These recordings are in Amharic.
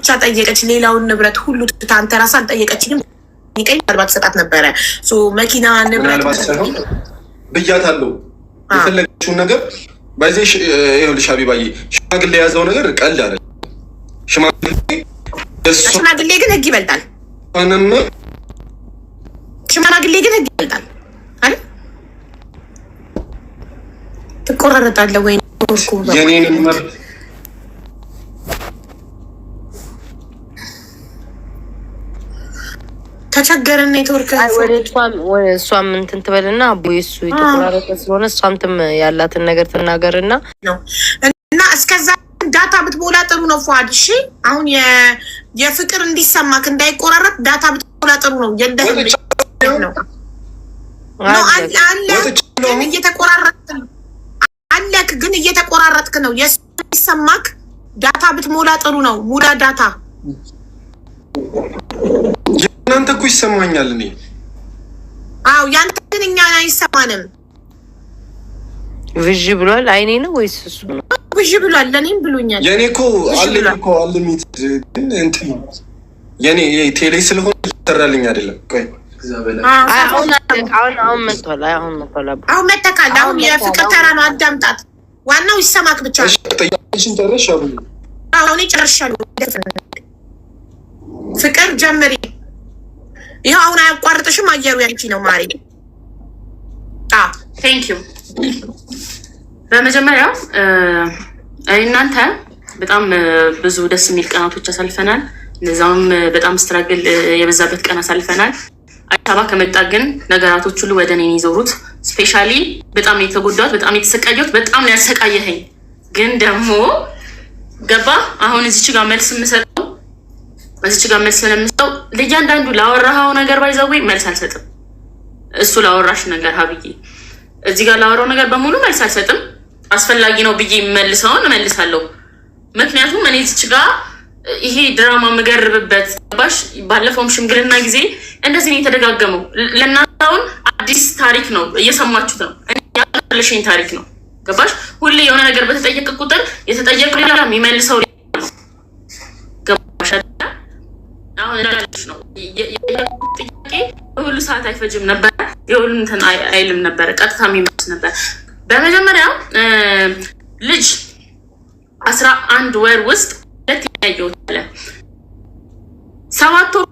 ብቻ ጠየቀች። ሌላውን ንብረት ሁሉ አንተ ራስህ አልጠየቀችኝም። ቀኝ ምናልባት ሰጣት ነበረ መኪና ንብረት ብያታለሁ። የፈለገችውን ነገር ባይዘሽ ይኸውልሽ ሀቢባዬ፣ ሽማግሌ የያዘው ነገር ቀልድ አይደለም። ሽማግሌ ግን ህግ ይበልጣል። ሽማግሌ ግን ህግ ይበልጣል አይደል? ትቆራረጣለህ ወይ? የኔን መብት ተቸገረን ኔትወርክ ወደ እሷም እንትን ትበልና አቦ እሱ የተቆራረጠ ስለሆነ እሷም ያላትን ነገር ትናገርና እና እስከዛ ዳታ ብትሞላ ጥሩ ነው ፏድ። እሺ አሁን የፍቅር እንዲሰማክ እንዳይቆራረጥ ዳታ ብትሞላ ጥሩ ነው። የለህ ነው አለ እየተቆራረጥክ ነው አለክ ግን እየተቆራረጥክ ነው። የሱ እንዲሰማክ ዳታ ብትሞላ ጥሩ ነው። ሙላ ዳታ። እናንተ እኮ ይሰማኛል። እኔ አዎ ያንተ ግን እኛ አይሰማንም። ብዥ ብሏል። አይኔ ነው ወይስ እሱ ነው? ብዥ ብሏል። ለኔም ብሎኛል። የኔ እኮ አለኝ እኮ አልሚት ግን እንትን የኔ ቴሌ ስለሆነ ይሰራልኝ አይደለም። ቆይ አሁን መጥቷል። አሁን መተካል። አሁን የፍቅር ተራ ነው። አዳምጣት። ዋናው ይሰማክ ብቻ ነው። ጠያቂሽን ጨረሻሉ? አሁን ጨርሻለሁ። ፍቅር ጀምሪ። ይኸው አሁን አያቋርጥሽም። አየሩ ያንቺ ነው ማሪ። ቴንክ ዩ። በመጀመሪያ እናንተ በጣም ብዙ ደስ የሚል ቀናቶች አሳልፈናል። እነዛውም በጣም ስትራግል የበዛበት ቀን አሳልፈናል። አዲስ አበባ ከመጣ ግን ነገራቶች ሁሉ ወደ እኔ ይዞሩት። ስፔሻሊ በጣም የተጎዳሁት፣ በጣም የተሰቃየሁት፣ በጣም ነው ያሰቃየኸኝ። ግን ደግሞ ገባ አሁን እዚች ጋር መልስ የምሰጠው ስለምሰጠው ለእያንዳንዱ ላወራኸው ነገር ባይዘዌ መልስ አልሰጥም። እሱ ላወራሽ ነገር ሀብዬ እዚህ ጋር ላወራው ነገር በሙሉ መልስ አልሰጥም። አስፈላጊ ነው ብዬ መልሰውን እመልሳለሁ። ምክንያቱም እኔ እዚች ጋር ይሄ ድራማ መገርብበት ባሽ ባለፈውም ሽምግልና ጊዜ እንደዚህ ነው የተደጋገመው። ለእናንተ አሁን አዲስ ታሪክ ነው እየሰማችሁት ነው። እኔ ያለሽኝ ታሪክ ነው። ገባሽ? ሁሌ የሆነ ነገር በተጠየቀ ቁጥር የተጠየቀ ሌላ የሚመልሰው ገባሽ? አሁን እንዳልሽ ነው ጥያቄ ሁሉ ሰዓት አይፈጅም ነበር። የሁሉ እንትን አይልም ነበር። ቀጥታ የሚመልስ ነበር። በመጀመሪያ ልጅ 11 ወር ውስጥ ለተያየው አለ 7 ወር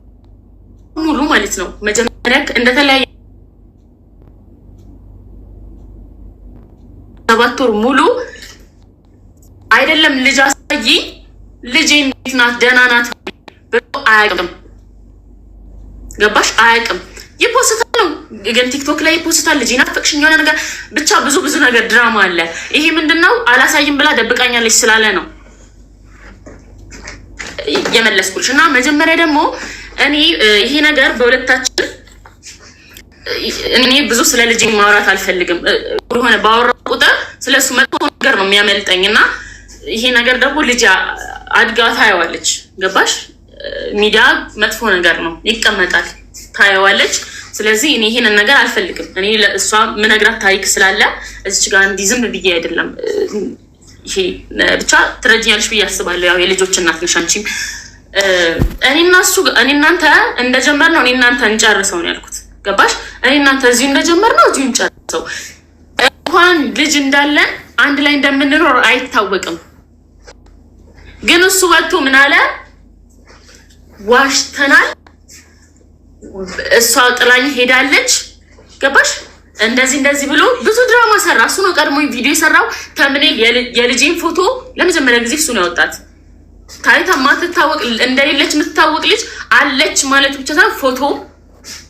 ሙሉ ማለት ነው። መጀመሪያ እንደተለያየ 7 ወር ሙሉ አይደለም ልጅ አሳይ ልጅ እንዴት ናት ደህና ናት ብሎ አያውቅም። ገባሽ? አያውቅም። ይፖስታል ነው ግን ቲክቶክ ላይ ይፖስታል። ልጅ ናፈቅሽኝ የሆነ ነገር ብቻ ብዙ ነገር ድራማ አለ። ይሄ ምንድነው አላሳይም ብላ ደብቃኛለች ስላለ ነው የመለስኩልሽ። እና መጀመሪያ ደግሞ እኔ ይሄ ነገር በሁለታችን እኔ ብዙ ስለ ልጅ ማውራት አልፈልግም። ሆነ ባወራው ቁጥር ስለሱ መጥፎ ነገር ነው የሚያመልጠኝ። እና ይሄ ነገር ደግሞ ልጅ አድጋ ታየዋለች። ገባሽ? ሚዲያ መጥፎ ነገር ነው ይቀመጣል፣ ታየዋለች። ስለዚህ እኔ ይሄንን ነገር አልፈልግም። እኔ ለእሷ ምነግራት ታሪክ ስላለ እዚች ጋር እንዲህ ዝም ብዬ አይደለም። ይሄ ብቻ ትረጅኛለሽ ብዬ አስባለሁ። ያው የልጆች እናት ነሽ አንቺም። እኔ እናንተ እንደጀመርነው እኔ እናንተ እንጨርሰው ነው ያልኩት። ገባሽ? እኔ እናንተ እዚሁ እንደጀመርነው እዚሁ እንጨርሰው። እንኳን ልጅ እንዳለን አንድ ላይ እንደምንኖር አይታወቅም። ግን እሱ ወጥቶ ምን አለ? ዋሽተናል፣ እሷ ጥላኝ ሄዳለች። ገባሽ? እንደዚህ ብሎ ብዙ ድራማ ሰራ። እሱ ነው ቀድሞ ቪዲዮ የሰራው። ተምኔል የልጄን ፎቶ ለመጀመሪያ ጊዜ እሱ ነው ያወጣት። ታይታ ማትታወቅ እንደሌለች የምትታወቅ ልጅ አለች ማለት ብቻ ሳይሆን ፎቶ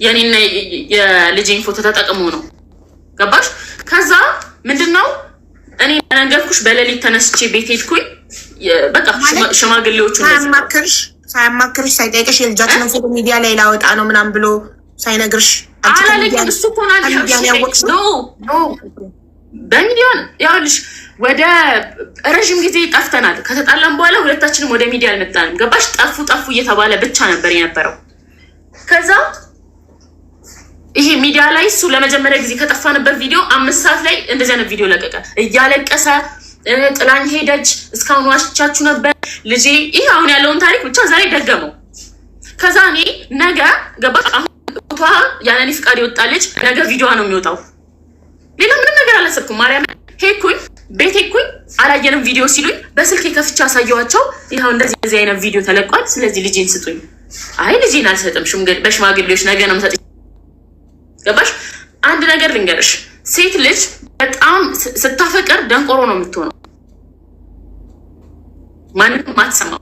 የኔና የልጄን ፎቶ ተጠቅሞ ነው። ገባሽ? ከዛ ምንድነው እኔ ነገርኩሽ። በሌሊት ተነስቼ ቤት ሄድኩኝ። በቃ ሽማግሌዎቹ ሳያማክርሽ ሳይጠይቅሽ የልጃችንን ፎቶ ሚዲያ ላይ ላወጣ ነው ምናምን ብሎ ሳይነግርሽ አላለኝም። እሱ እኮ በሚዲያ ያልሽ ወደ ረዥም ጊዜ ጠፍተናል። ከተጣላን በኋላ ሁለታችንም ወደ ሚዲያ አልመጣንም። ገባሽ? ጠፉ እየተባለ ብቻ ነበር የነበረው። ከዛ ይሄ ሚዲያ ላይ እሱ ለመጀመሪያ ጊዜ ከጠፋንበት ቪዲዮ 5 ሰዓት ላይ እንደዚህ አይነት ቪዲዮ ለቀቀ። እያለቀሰ ጥላኝ ሄደች፣ እስካሁን ዋሽቻችሁ ነበር ልጄ። ይሄ አሁን ያለውን ታሪክ ብቻ እዛ ላይ ደገመው። ከዛ እኔ ነገ ገባሽ አሁን ቷ ያለኔ ፍቃድ ይወጣለች። ነገ ቪዲዮዋ ነው የሚወጣው። ሌላ ምንም ነገር አላሰብኩም። ማርያም ሄድኩኝ፣ ቤት ሄድኩኝ፣ አላየንም ቪዲዮ ሲሉኝ በስልክ ከፍቼ አሳየኋቸው። ይኸው እንደዚህ አይነት ቪዲዮ ተለቋል፣ ስለዚህ ልጄን ስጡኝ። አይ ልጄን አልሰጥም፣ በሽማግሌዎች ነገ ነው የምሰጥሽ። ገባሽ? አንድ ነገር ልንገርሽ፣ ሴት ልጅ በጣም ስታፈቅር ደንቆሮ ነው የምትሆነው። ማንንም አትሰማም።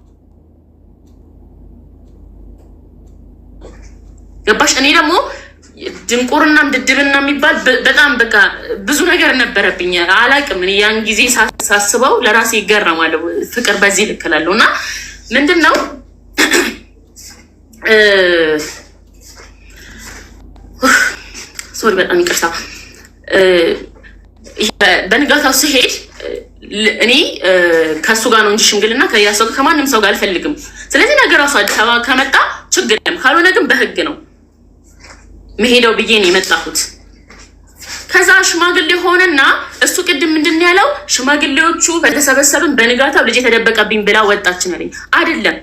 ገባሽ? እኔ ደግሞ ድንቁርና ድድብና የሚባል በጣም በቃ ብዙ ነገር ነበረብኝ። አላቅም እኔ ያን ጊዜ ሳስበው ለራሴ ይገረማለሁ። ፍቅር በዚህ ልክ እላለሁ። እና ምንድን ነው ሶሪ በጣም ይቅርታ። በንጋታው ስሄድ እኔ ከሱ ጋር ነው እንጂ ሽምግልና ከሌላ ሰው ከማንም ሰው ጋር አልፈልግም። ስለዚህ ነገር ራሱ አዲስ አበባ ከመጣ ችግር የለም፣ ካልሆነ ግን በህግ ነው መሄደው ብዬ ነው የመጣሁት። ከዛ ሽማግሌ ሆነና እሱ ቅድም ምንድን ነው ያለው? ሽማግሌዎቹ በተሰበሰብን በንጋታው ልጅ የተደበቀብኝ ብላ ወጣች ነው። አይደለም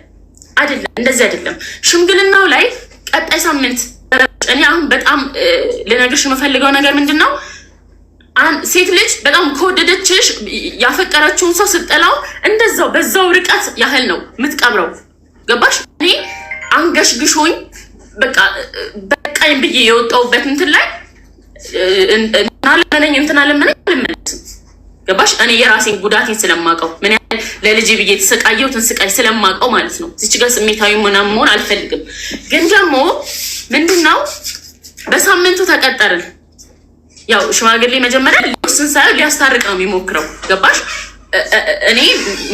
እንደዚህ አይደለም። ሽምግልናው ላይ ቀጣይ ሳምንት እኔ አሁን በጣም ልነግርሽ የምፈልገው ነገር ምንድን ነው፣ ሴት ልጅ በጣም ከወደደችሽ ያፈቀረችውን ሰው ስጠላው እንደዛው በዛው ርቀት ያህል ነው የምትቀብረው። ገባሽ? እኔ አንገሽግሾኝ በቃኝ ብዬ የወጣሁበት እንትን ላይ እናለመነኝ አልመለስም። ገባሽ? እኔ የራሴን ጉዳቴን ስለማውቀው ምን ያህል ለልጅ ብዬ የተሰቃየሁትን ስቃይ ስለማውቀው ማለት ነው። እዚች ጋር ስሜታዊ ምናምን መሆን አልፈልግም። ግን ደግሞ ምንድነው በሳምንቱ ተቀጠርን። ያው ሽማግሌ መጀመሪያ ሊወስን ሳይሆን ሊያስታርቅ ነው የሚሞክረው። ገባሽ? እኔ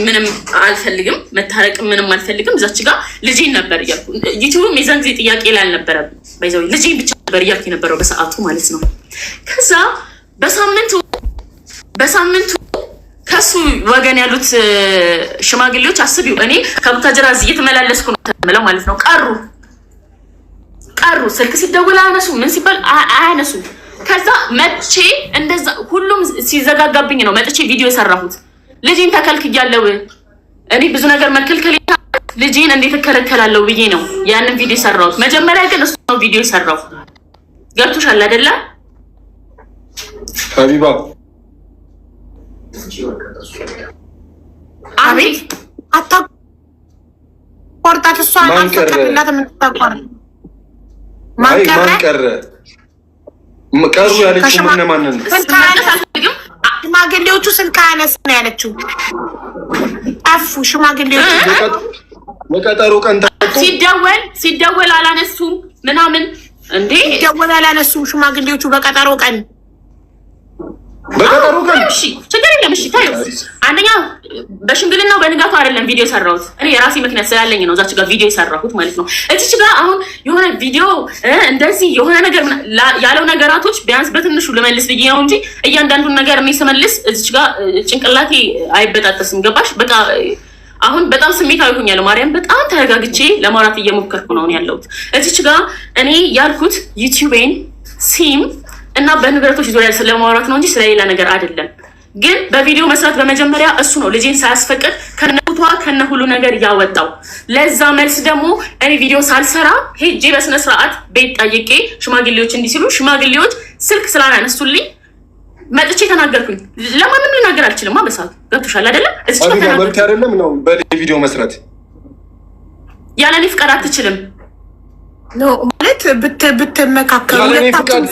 ምንም አልፈልግም፣ መታረቅ ምንም አልፈልግም። እዛች ጋር ልጄን ነበር እያልኩ ዩቲዩብም የዛን ጊዜ ጥያቄ ላይ አልነበረም። ባይዘው ልጄን ብቻ ነበር እያልኩ የነበረው በሰዓቱ ማለት ነው። ከዛ በሳምንቱ ከሱ ወገን ያሉት ሽማግሌዎች አስቢው፣ እኔ ከቡታጅራ እየተመላለስኩ ነው ተመለው ማለት ነው። ቀሩ ስልክ ሲደውል አያነሱ፣ ምን ሲባል አያነሱ። ከዛ መጥቼ እንደዛ ሁሉም ሲዘጋጋብኝ ነው መጥቼ ቪዲዮ የሰራሁት። ልጄን ተከልክያለሁ። እኔ ብዙ ነገር መከልከል ልጄን እንዴት እከለከላለሁ ብዬ ነው ያንን ቪዲዮ የሰራሁት። መጀመሪያ ግን እሱ ነው ቪዲዮ የሰራው። ገብቶሻል አይደለ ሀቢባ? አቤት። አታቆርጣት። እሷ አልፈቀድላት የምትታቋርጥ ማን ቀረ? ቀሩ ያለችው ማንን ነው? ሽማግሌዎቹ ስልክ አያነሱ ነው ያለችው። ጠፉ ሽማግሌዎቹ። በቀጠሮ ቀን ሲደወል አላነሱም ምናምን። እንዴ ሲደወል አላነሱም ሽማግሌዎቹ በቀጠሮ ቀን። እሺ ችግር የለም። እሺ ታዩ። አንደኛ በሽምግልናው በንጋቱ አይደለም ቪዲዮ የሰራሁት እኔ የራሴ ምክንያት ስላለኝ ነው እዛች ጋር ቪዲዮ የሰራሁት ማለት ነው። እዚች ጋር አሁን የሆነ ቪዲዮ እንደዚህ የሆነ ነገር ያለው ነገራቶች ቢያንስ በትንሹ ልመልስ ብዬ ነው እንጂ እያንዳንዱን ነገር እኔ ስመልስ እዚች ጋር ጭንቅላቴ አይበጣጠስም። ገባሽ? በቃ አሁን በጣም ስሜታዊ ሆኛለሁ። ማርያም በጣም ተረጋግቼ ለማውራት እየሞከርኩ ነው ያለሁት። እዚች ጋር እኔ ያልኩት ዩቲዩቤን ሲም እና በንብረቶች ዙሪያ ስለማውራት ነው እንጂ ስለሌላ ነገር አይደለም። ግን በቪዲዮ መስራት በመጀመሪያ እሱ ነው ልጄን ሳያስፈቅድ ከነቷ ከነ ሁሉ ነገር ያወጣው። ለዛ መልስ ደግሞ እኔ ቪዲዮ ሳልሰራ ሄጄ በስነ ስርዓት ቤት ጠይቄ ሽማግሌዎች እንዲሲሉ ሽማግሌዎች ስልክ ስላላነሱልኝ መጥቼ ተናገርኩኝ። ለማንም ልናገር አልችልም። በሰዓቱ ገብቶሻል አይደለም? እዚህ ጋር መብት አይደለም ነው በቪዲዮ መስራት ያለኔ ፍቃድ አትችልም ነው ማለት ብትመካከሩ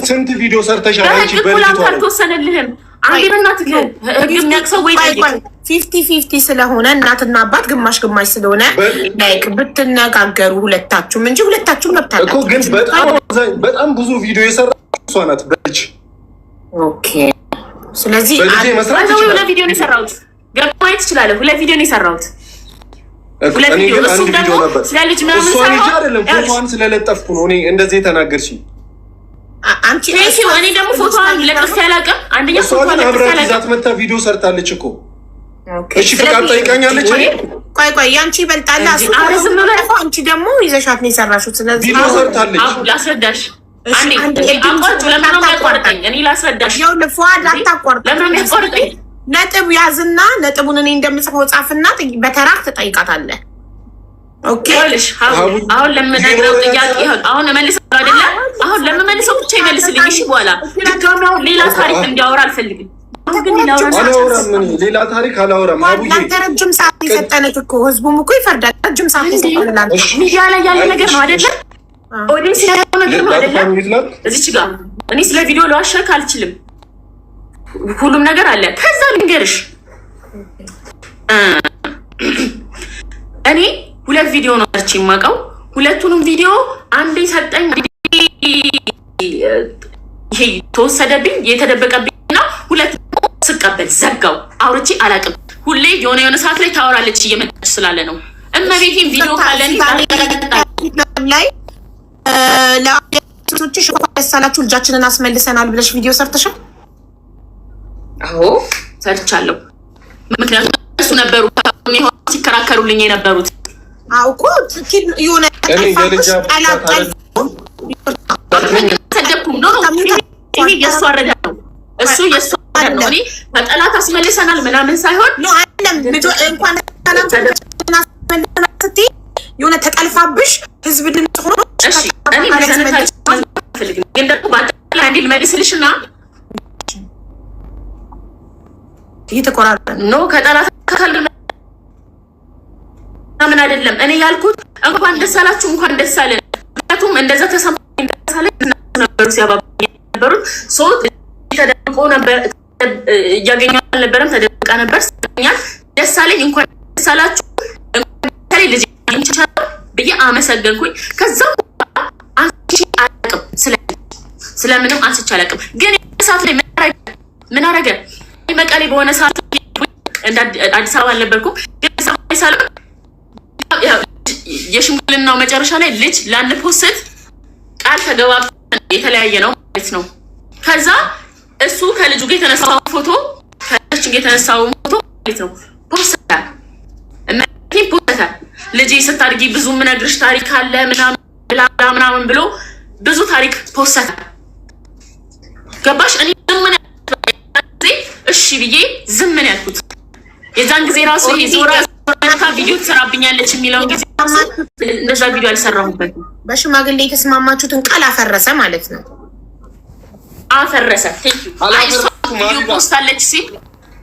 ስንት ቪዲዮ ሰርተሻል አንቺ? በልጅቷ አልተወሰነልህም። አንዴ በእናትህ ህግ የሚያቅሰው ወይ 50-50 ስለሆነ እናትና አባት ግማሽ ስለሆነ ላይክ ብትነጋገሩ ሁለታችሁም እንጂ ሁለታችሁም መብታላችሁ እኮ። ግን በጣም ብዙ ቪዲዮ የሰራች እሷ ናት በልጅ። ኦኬ ስለዚህ ሁለት ቪዲዮ ነው የሰራሁት። ገብቶ ማየት ትችላለህ። ሁለት ቪዲዮ ነው የሰራሁት። ሁለት ቪዲዮ እሱም ደግሞ ስለ ልጅ ምናምን ፎቶዋን ስለለጠፍኩ ነው እኔ እንደዚህ የተናገርሽኝ። አንቺ እኔ ደግሞ ፎቶዋን ለጥፍ ያላቀም አንደኛ ፎቶዋን ለጥፍ ያላቀም መታ ቪዲዮ ሰርታለች እኮ። እሺ ፍቃድ ጠይቃኛለች። ቆይ ያንቺ ይበልጣል። አንቺ ደግሞ ይዘሻት ነው የሰራሽው። ስለዚህ ቪዲዮ ሰርታለች። ላስረዳሽ አንዴ አቋርጥ። ለምን ነው የሚያቋርጠኝ? እኔ ላስረዳሽ። ያው ለፏድ አታቋርጥ። ለምን ነው የሚያቋርጠኝ? ነጥብ ያዝና ነጥቡን እኔ እንደምጽፈው ጻፍና በተራክ ትጠይቃታለህ። ኦኬ አሁን ለምነግረው ጥያቄ አሁን እመልሳለሁ አይደለ? አሁን ለምመልሰው ብቻ ይመልስልኝ። እሺ በኋላ ድጋሚ አሁን ሌላ ታሪክ እንዲያወራ አልፈልግም። ግን ሌላ ታሪክ አላወራም። ለአንተ ረጅም ሰዓት የሰጠነች እኮ ህዝቡም እኮ ይፈርዳል። ረጅም ሰዓት የሰጠንላል። ሚዲያ ላይ ያለ ነገር ነው አይደለ? ኦዲየንስ ያለው ነገር ነው አይደለ? እዚች ጋር እኔ ስለ ቪዲዮ ለዋሸክ አልችልም። ሁሉም ነገር አለ። ከዛ ልንገርሽ እኔ 2 ቪዲዮ ነው አርቺ የማውቀው። ሁለቱንም ቪዲዮ አንዴ ሰጠኝ፣ ይሄ ተወሰደብኝ፣ የተደበቀብኝና ሁለት ስቀበል ዘጋው። አውርቼ አላውቅም። ሁሌ የሆነ ሰዓት ላይ ታወራለች እየመጣች ስላለ ነው። እመቤቴን ቪዲዮ ካለን ላይ ለአዲሶችሽ ደሳላችሁ ልጃችንን አስመልሰናል ብለሽ ቪዲዮ ሰርተሻል? አዎ ሰርቻለሁ። ምክንያቱም እሱ ነበሩ ሲከራከሩልኝ የነበሩት። አዎ እኮ ትክክል የሆነ ሰደብኩም ነው። ይሄ የእሱ አረዳድ ነው። እሱ የእሱ አረዳድ ነው። እኔ በጠላት አስመልሰናል ምናምን ሳይሆን እንኳን ስትይ የሆነ ተጠልፋብሽ ህዝብ ድምፅ ሆኖ እኔ ፈልግም። ግን ደግሞ በአጠቃላይ አንዴ ልመልስልሽና እየተቆራረጠ ኖ ከጠላት ምን አይደለም። እኔ ያልኩት እንኳን ደስ አላችሁ እንኳን ደስ አለን። ምክንያቱም እንደዛ ተሰምቶኝ ደስ አለን ነበሩ ሲያባብኝ ነበሩት። ሶት ተደብቆ ነበር እያገኘሁ አልነበረም፣ ተደብቃ ነበር። ስለኛል ደስ አለኝ እንኳን ደስ አላችሁ እንኳን ልጅ ብዬ አመሰገንኩኝ። ከዛም አንቺ አላውቅም ስለምንም አንስቼ አላውቅም። ግን ሰዓት ላይ ምን አረገ መቀሌ በሆነ ሰዓት እንደ አዲስ አበባ አልነበርኩም። ግን ሳይሳለም የሽምግልናው መጨረሻ ላይ ልጅ ላንፖስት ቃል ተገባብተን የተለያየ ነው ማለት ነው። ከዛ እሱ ከልጁ ጋር የተነሳው ፎቶ ከልጅ ጋር የተነሳው ፎቶ ማለት ነው ፖስታ ልጅ ስታድጊ ብዙ ምነግርሽ ታሪክ አለ ምናምን ብሎ ብዙ ታሪክ ፖስታ ገባሽ? እኔ ምን እሺ ብዬ ዝም ምን ያልኩት የዛን ጊዜ ራሱ ይሄ ዞራ ቪዲዮ ትሰራብኛለች የሚለውን ጊዜ እንደዛ ቪዲዮ አልሰራሁበትም። በሽማግሌ የተስማማችሁትን ቃል አፈረሰ ማለት ነው። አፈረሰ ቪዲዮ ፖስት አለች ሲል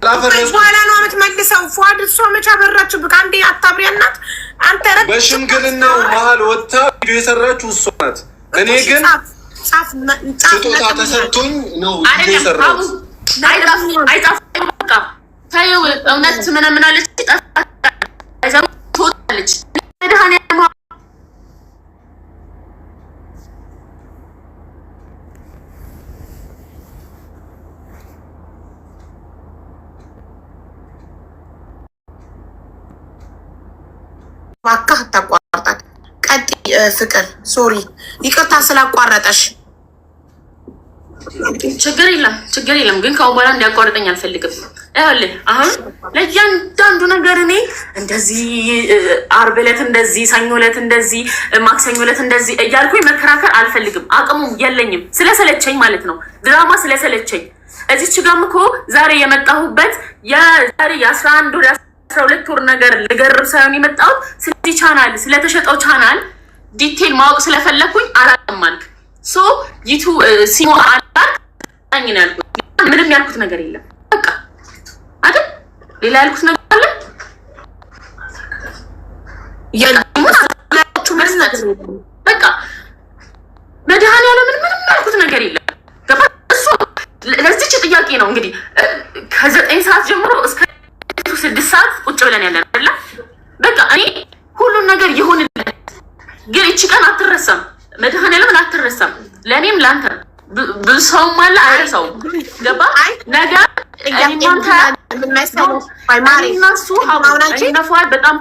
በኋላ ነው የምትመልሰው። ፏድ እሷ መቻ በራችሁ በቃ አንዴ አታብሪያ እናት አንተ ረድ በሽምግልናው መሀል ወጥታ ቪዲዮ የሰራችሁ እሷ ናት። እኔ ግን ስጦታ ተሰጥቶኝ ነው ቪዲዮ የሰራሁት። አይጣፍም በቃ ታየው እውነት ምን አለች ትወጣለች። እባክህ አታቋርጣት። ቀጥይ ፍቅር። ሶሪ ይቅርታ ስላቋረጠሽ። ችግር የለም ግን ከአሁን በኋላ እንዲያቋርጠኝ አልፈልግም። ይኸውልህ አሁን ለእያንዳንዱ ነገር እኔ እንደዚህ ዓርብ ዕለት እንደዚህ፣ ሰኞ ዕለት እንደዚህ፣ ማክሰኞ ዕለት እንደዚህ እያልኩኝ መከራከር አልፈልግም። አቅሙም የለኝም ስለሰለቸኝ ማለት ነው። ድራማ ስለሰለቸኝ እዚች ጋርም እኮ ዛሬ የመጣሁበት የዛሬ የ11 ወር 12 ወር ነገር ልገርብ ሳይሆን የመጣሁት ስለዚህ ቻናል ስለተሸጠው ቻናል ዲቴል ማወቅ ስለፈለኩኝ አላውቅም አልክ። ሶ ይቱ ሲሞ አላኝ ነው ያልኩት። ምንም ያልኩት ነገር የለም በቃ አይደል? ሌላ ያልኩት ነገር አለ? በቃ መድኃኒዓለም ምንም ያልኩት ነገር የለም። እሱ ለዚች ጥያቄ ነው እንግዲህ ከ9 ሰዓት ጀምሮ እስከ 6 ሰዓት ቁጭ ብለን ያለን አይደለ? በቃ እኔ ሁሉን ነገር ይሁንልህ፣ ግን እቺ ቀን አትረሳም። መድኃኒዓለም አትረሳም። ለእኔም ለአንተ ብዙ ሰውም አለ አይረሳውም። ገባ? ነገ እናንተ እነሱ ነፏል በጣም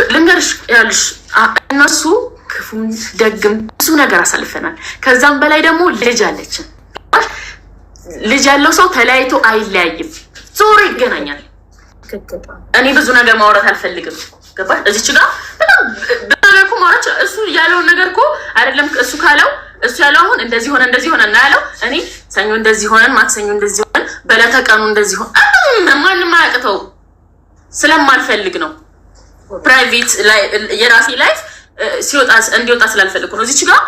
ልንገርሽ ያልሽ እነሱ ክፉም ደግም ብዙ ነገር አሳልፈናል። ከዛም በላይ ደግሞ ልጅ አለችን። ልጅ ያለው ሰው ተለያይቶ አይለያይም፣ ዞሮ ይገናኛል። እኔ ብዙ ነገር ማውራት አልፈልግም። ገባሽ? እዚች ጋር በጣም በነገር እኮ ማውራት እሱ ያለውን ነገር እኮ አይደለም እሱ ካለው እሱ ያለው አሁን እንደዚህ ሆነ እና ያለው እኔ ሰኞ እንደዚህ ሆነን ማክሰኞ እንደዚህ ሆነን በለተ ቀኑ እንደዚህ ሆነ ማንም አያቅተው ስለማልፈልግ ነው። ፕራይቬት ላይ የራሴ ላይፍ ሲወጣ እንዲወጣ ስላልፈልግ ነው። እዚች ጋር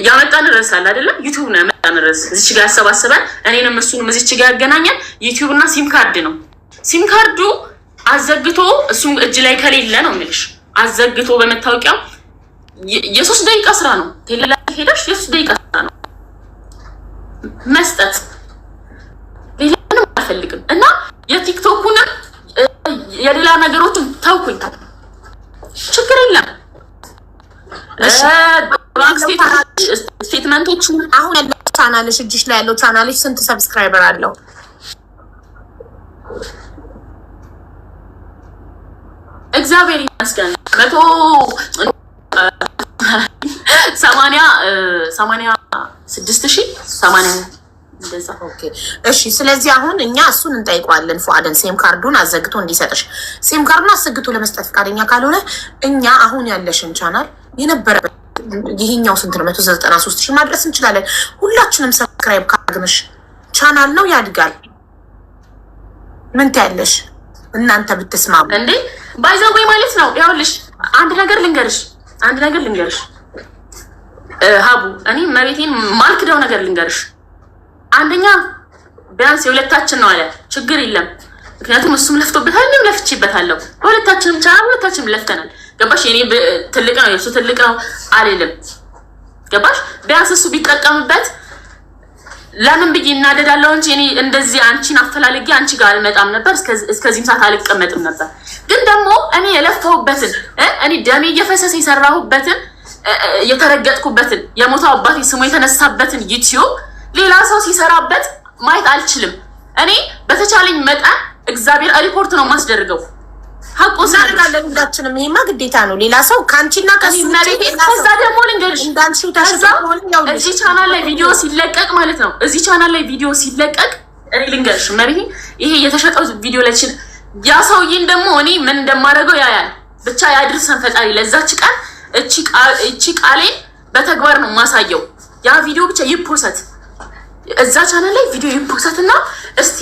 ያመጣን ርዕስ አለ አይደለም? ዩቲዩብ ነው ያመጣን ርዕስ። እዚች ጋር ያሰባስበን እኔንም እሱንም እዚች ጋር ያገናኛል ዩቲዩብ እና ሲም ካርድ ነው። ሲም ካርዱ አዘግቶ እሱም እጅ ላይ ከሌለ ነው የምልሽ፣ አዘግቶ በመታወቂያው የ3 ደቂቃ ስራ ነው። ቴሌ ላይ ሄደሽ የ3 ደቂቃ ስራ ነው መስጠት። ሌላ ምንም አልፈልግም እና የቲክቶኩንም የሌላ ነገሮችን ተውኩኝ፣ ችግር የለም። ባንክ ስቴትመንቶች አሁን ያለው ቻናልሽ እጅሽ ላይ ያለው ቻናልሽ ስንት ሰብስክራይበር አለው? እግዚአብሔር ይመስገን 186,000 እንደዛ። ኦኬ እሺ። ስለዚህ አሁን እኛ እሱን እንጠይቀዋለን ፉአድን ሴም ካርዱን አዘግቶ እንዲሰጥሽ። ሴም ካርዱን አዘግቶ ለመስጠት ፈቃደኛ ካልሆነ እኛ አሁን ያለሽን ቻናል የነበረ ይሄኛው ስንት ነው 193,000 ማድረስ እንችላለን። ሁላችንም ሰብስክራይብ ካገኘሽ ቻናል ነው ያድጋል። ምን ታያለሽ? እናንተ ብትስማሙ እንዴ ባይዘው ማለት ነው። ይኸውልሽ አንድ ነገር ልንገርሽ ሀቡ፣ እኔ መቤቴን ማልክደው ነገር ልንገርሽ። አንደኛ ቢያንስ የሁለታችን ነው አለ፣ ችግር የለም ምክንያቱም እሱም ለፍቶበታል፣ እኔም ለፍቼበታለሁ። ሁለታችንም ቻናል ሁለታችንም ለፍተናል። ገባሽ? እኔ ትልቅ ነው የእሱ ትልቅ ነው አልልም። ገባሽ? ቢያንስ እሱ ቢጠቀምበት ለምን ብዬ እናደዳለሁ እንጂ እኔ እንደዚህ አንቺን አፈላልጌ አንቺ ጋር አልመጣም ነበር፣ እስከዚህም ሰዓት አልቀመጥም ነበር። ግን ደግሞ እኔ የለፋሁበትን እኔ ደሜ እየፈሰሰ የሰራሁበትን የተረገጥኩበትን የሞተው አባቴ ስሙ የተነሳበትን ዩቲዩብ ሌላ ሰው ሲሰራበት ማየት አልችልም። እኔ በተቻለኝ መጠን እግዚአብሔር ሪፖርት ነው የማስደርገው። ሀቁ እናደርጋለን ሁላችንም። ይሄማ ግዴታ ነው። ሌላ ሰው ከአንቺና ከዛ ደግሞ ልንገርሽ እዚህ ቻናል ላይ ቪዲዮ ሲለቀቅ ማለት ነው እዚህ ቻናል ላይ ቪዲዮ ሲለቀቅ እኔ ልንገርሽ መቤቴ ይሄ የተሸጠው ቪዲዮ ላይ ያ ሰውዬን ደግሞ እኔ ምን እንደማደርገው ያያል። ብቻ ያድርሰን ፈጣሪ ለዛች ቀን። እቺ ቃሌን በተግባር ነው ማሳየው። ያ ቪዲዮ ብቻ ይፖሰት እዛ ቻናል ላይ ቪዲዮ ይፖሰት እና እስቲ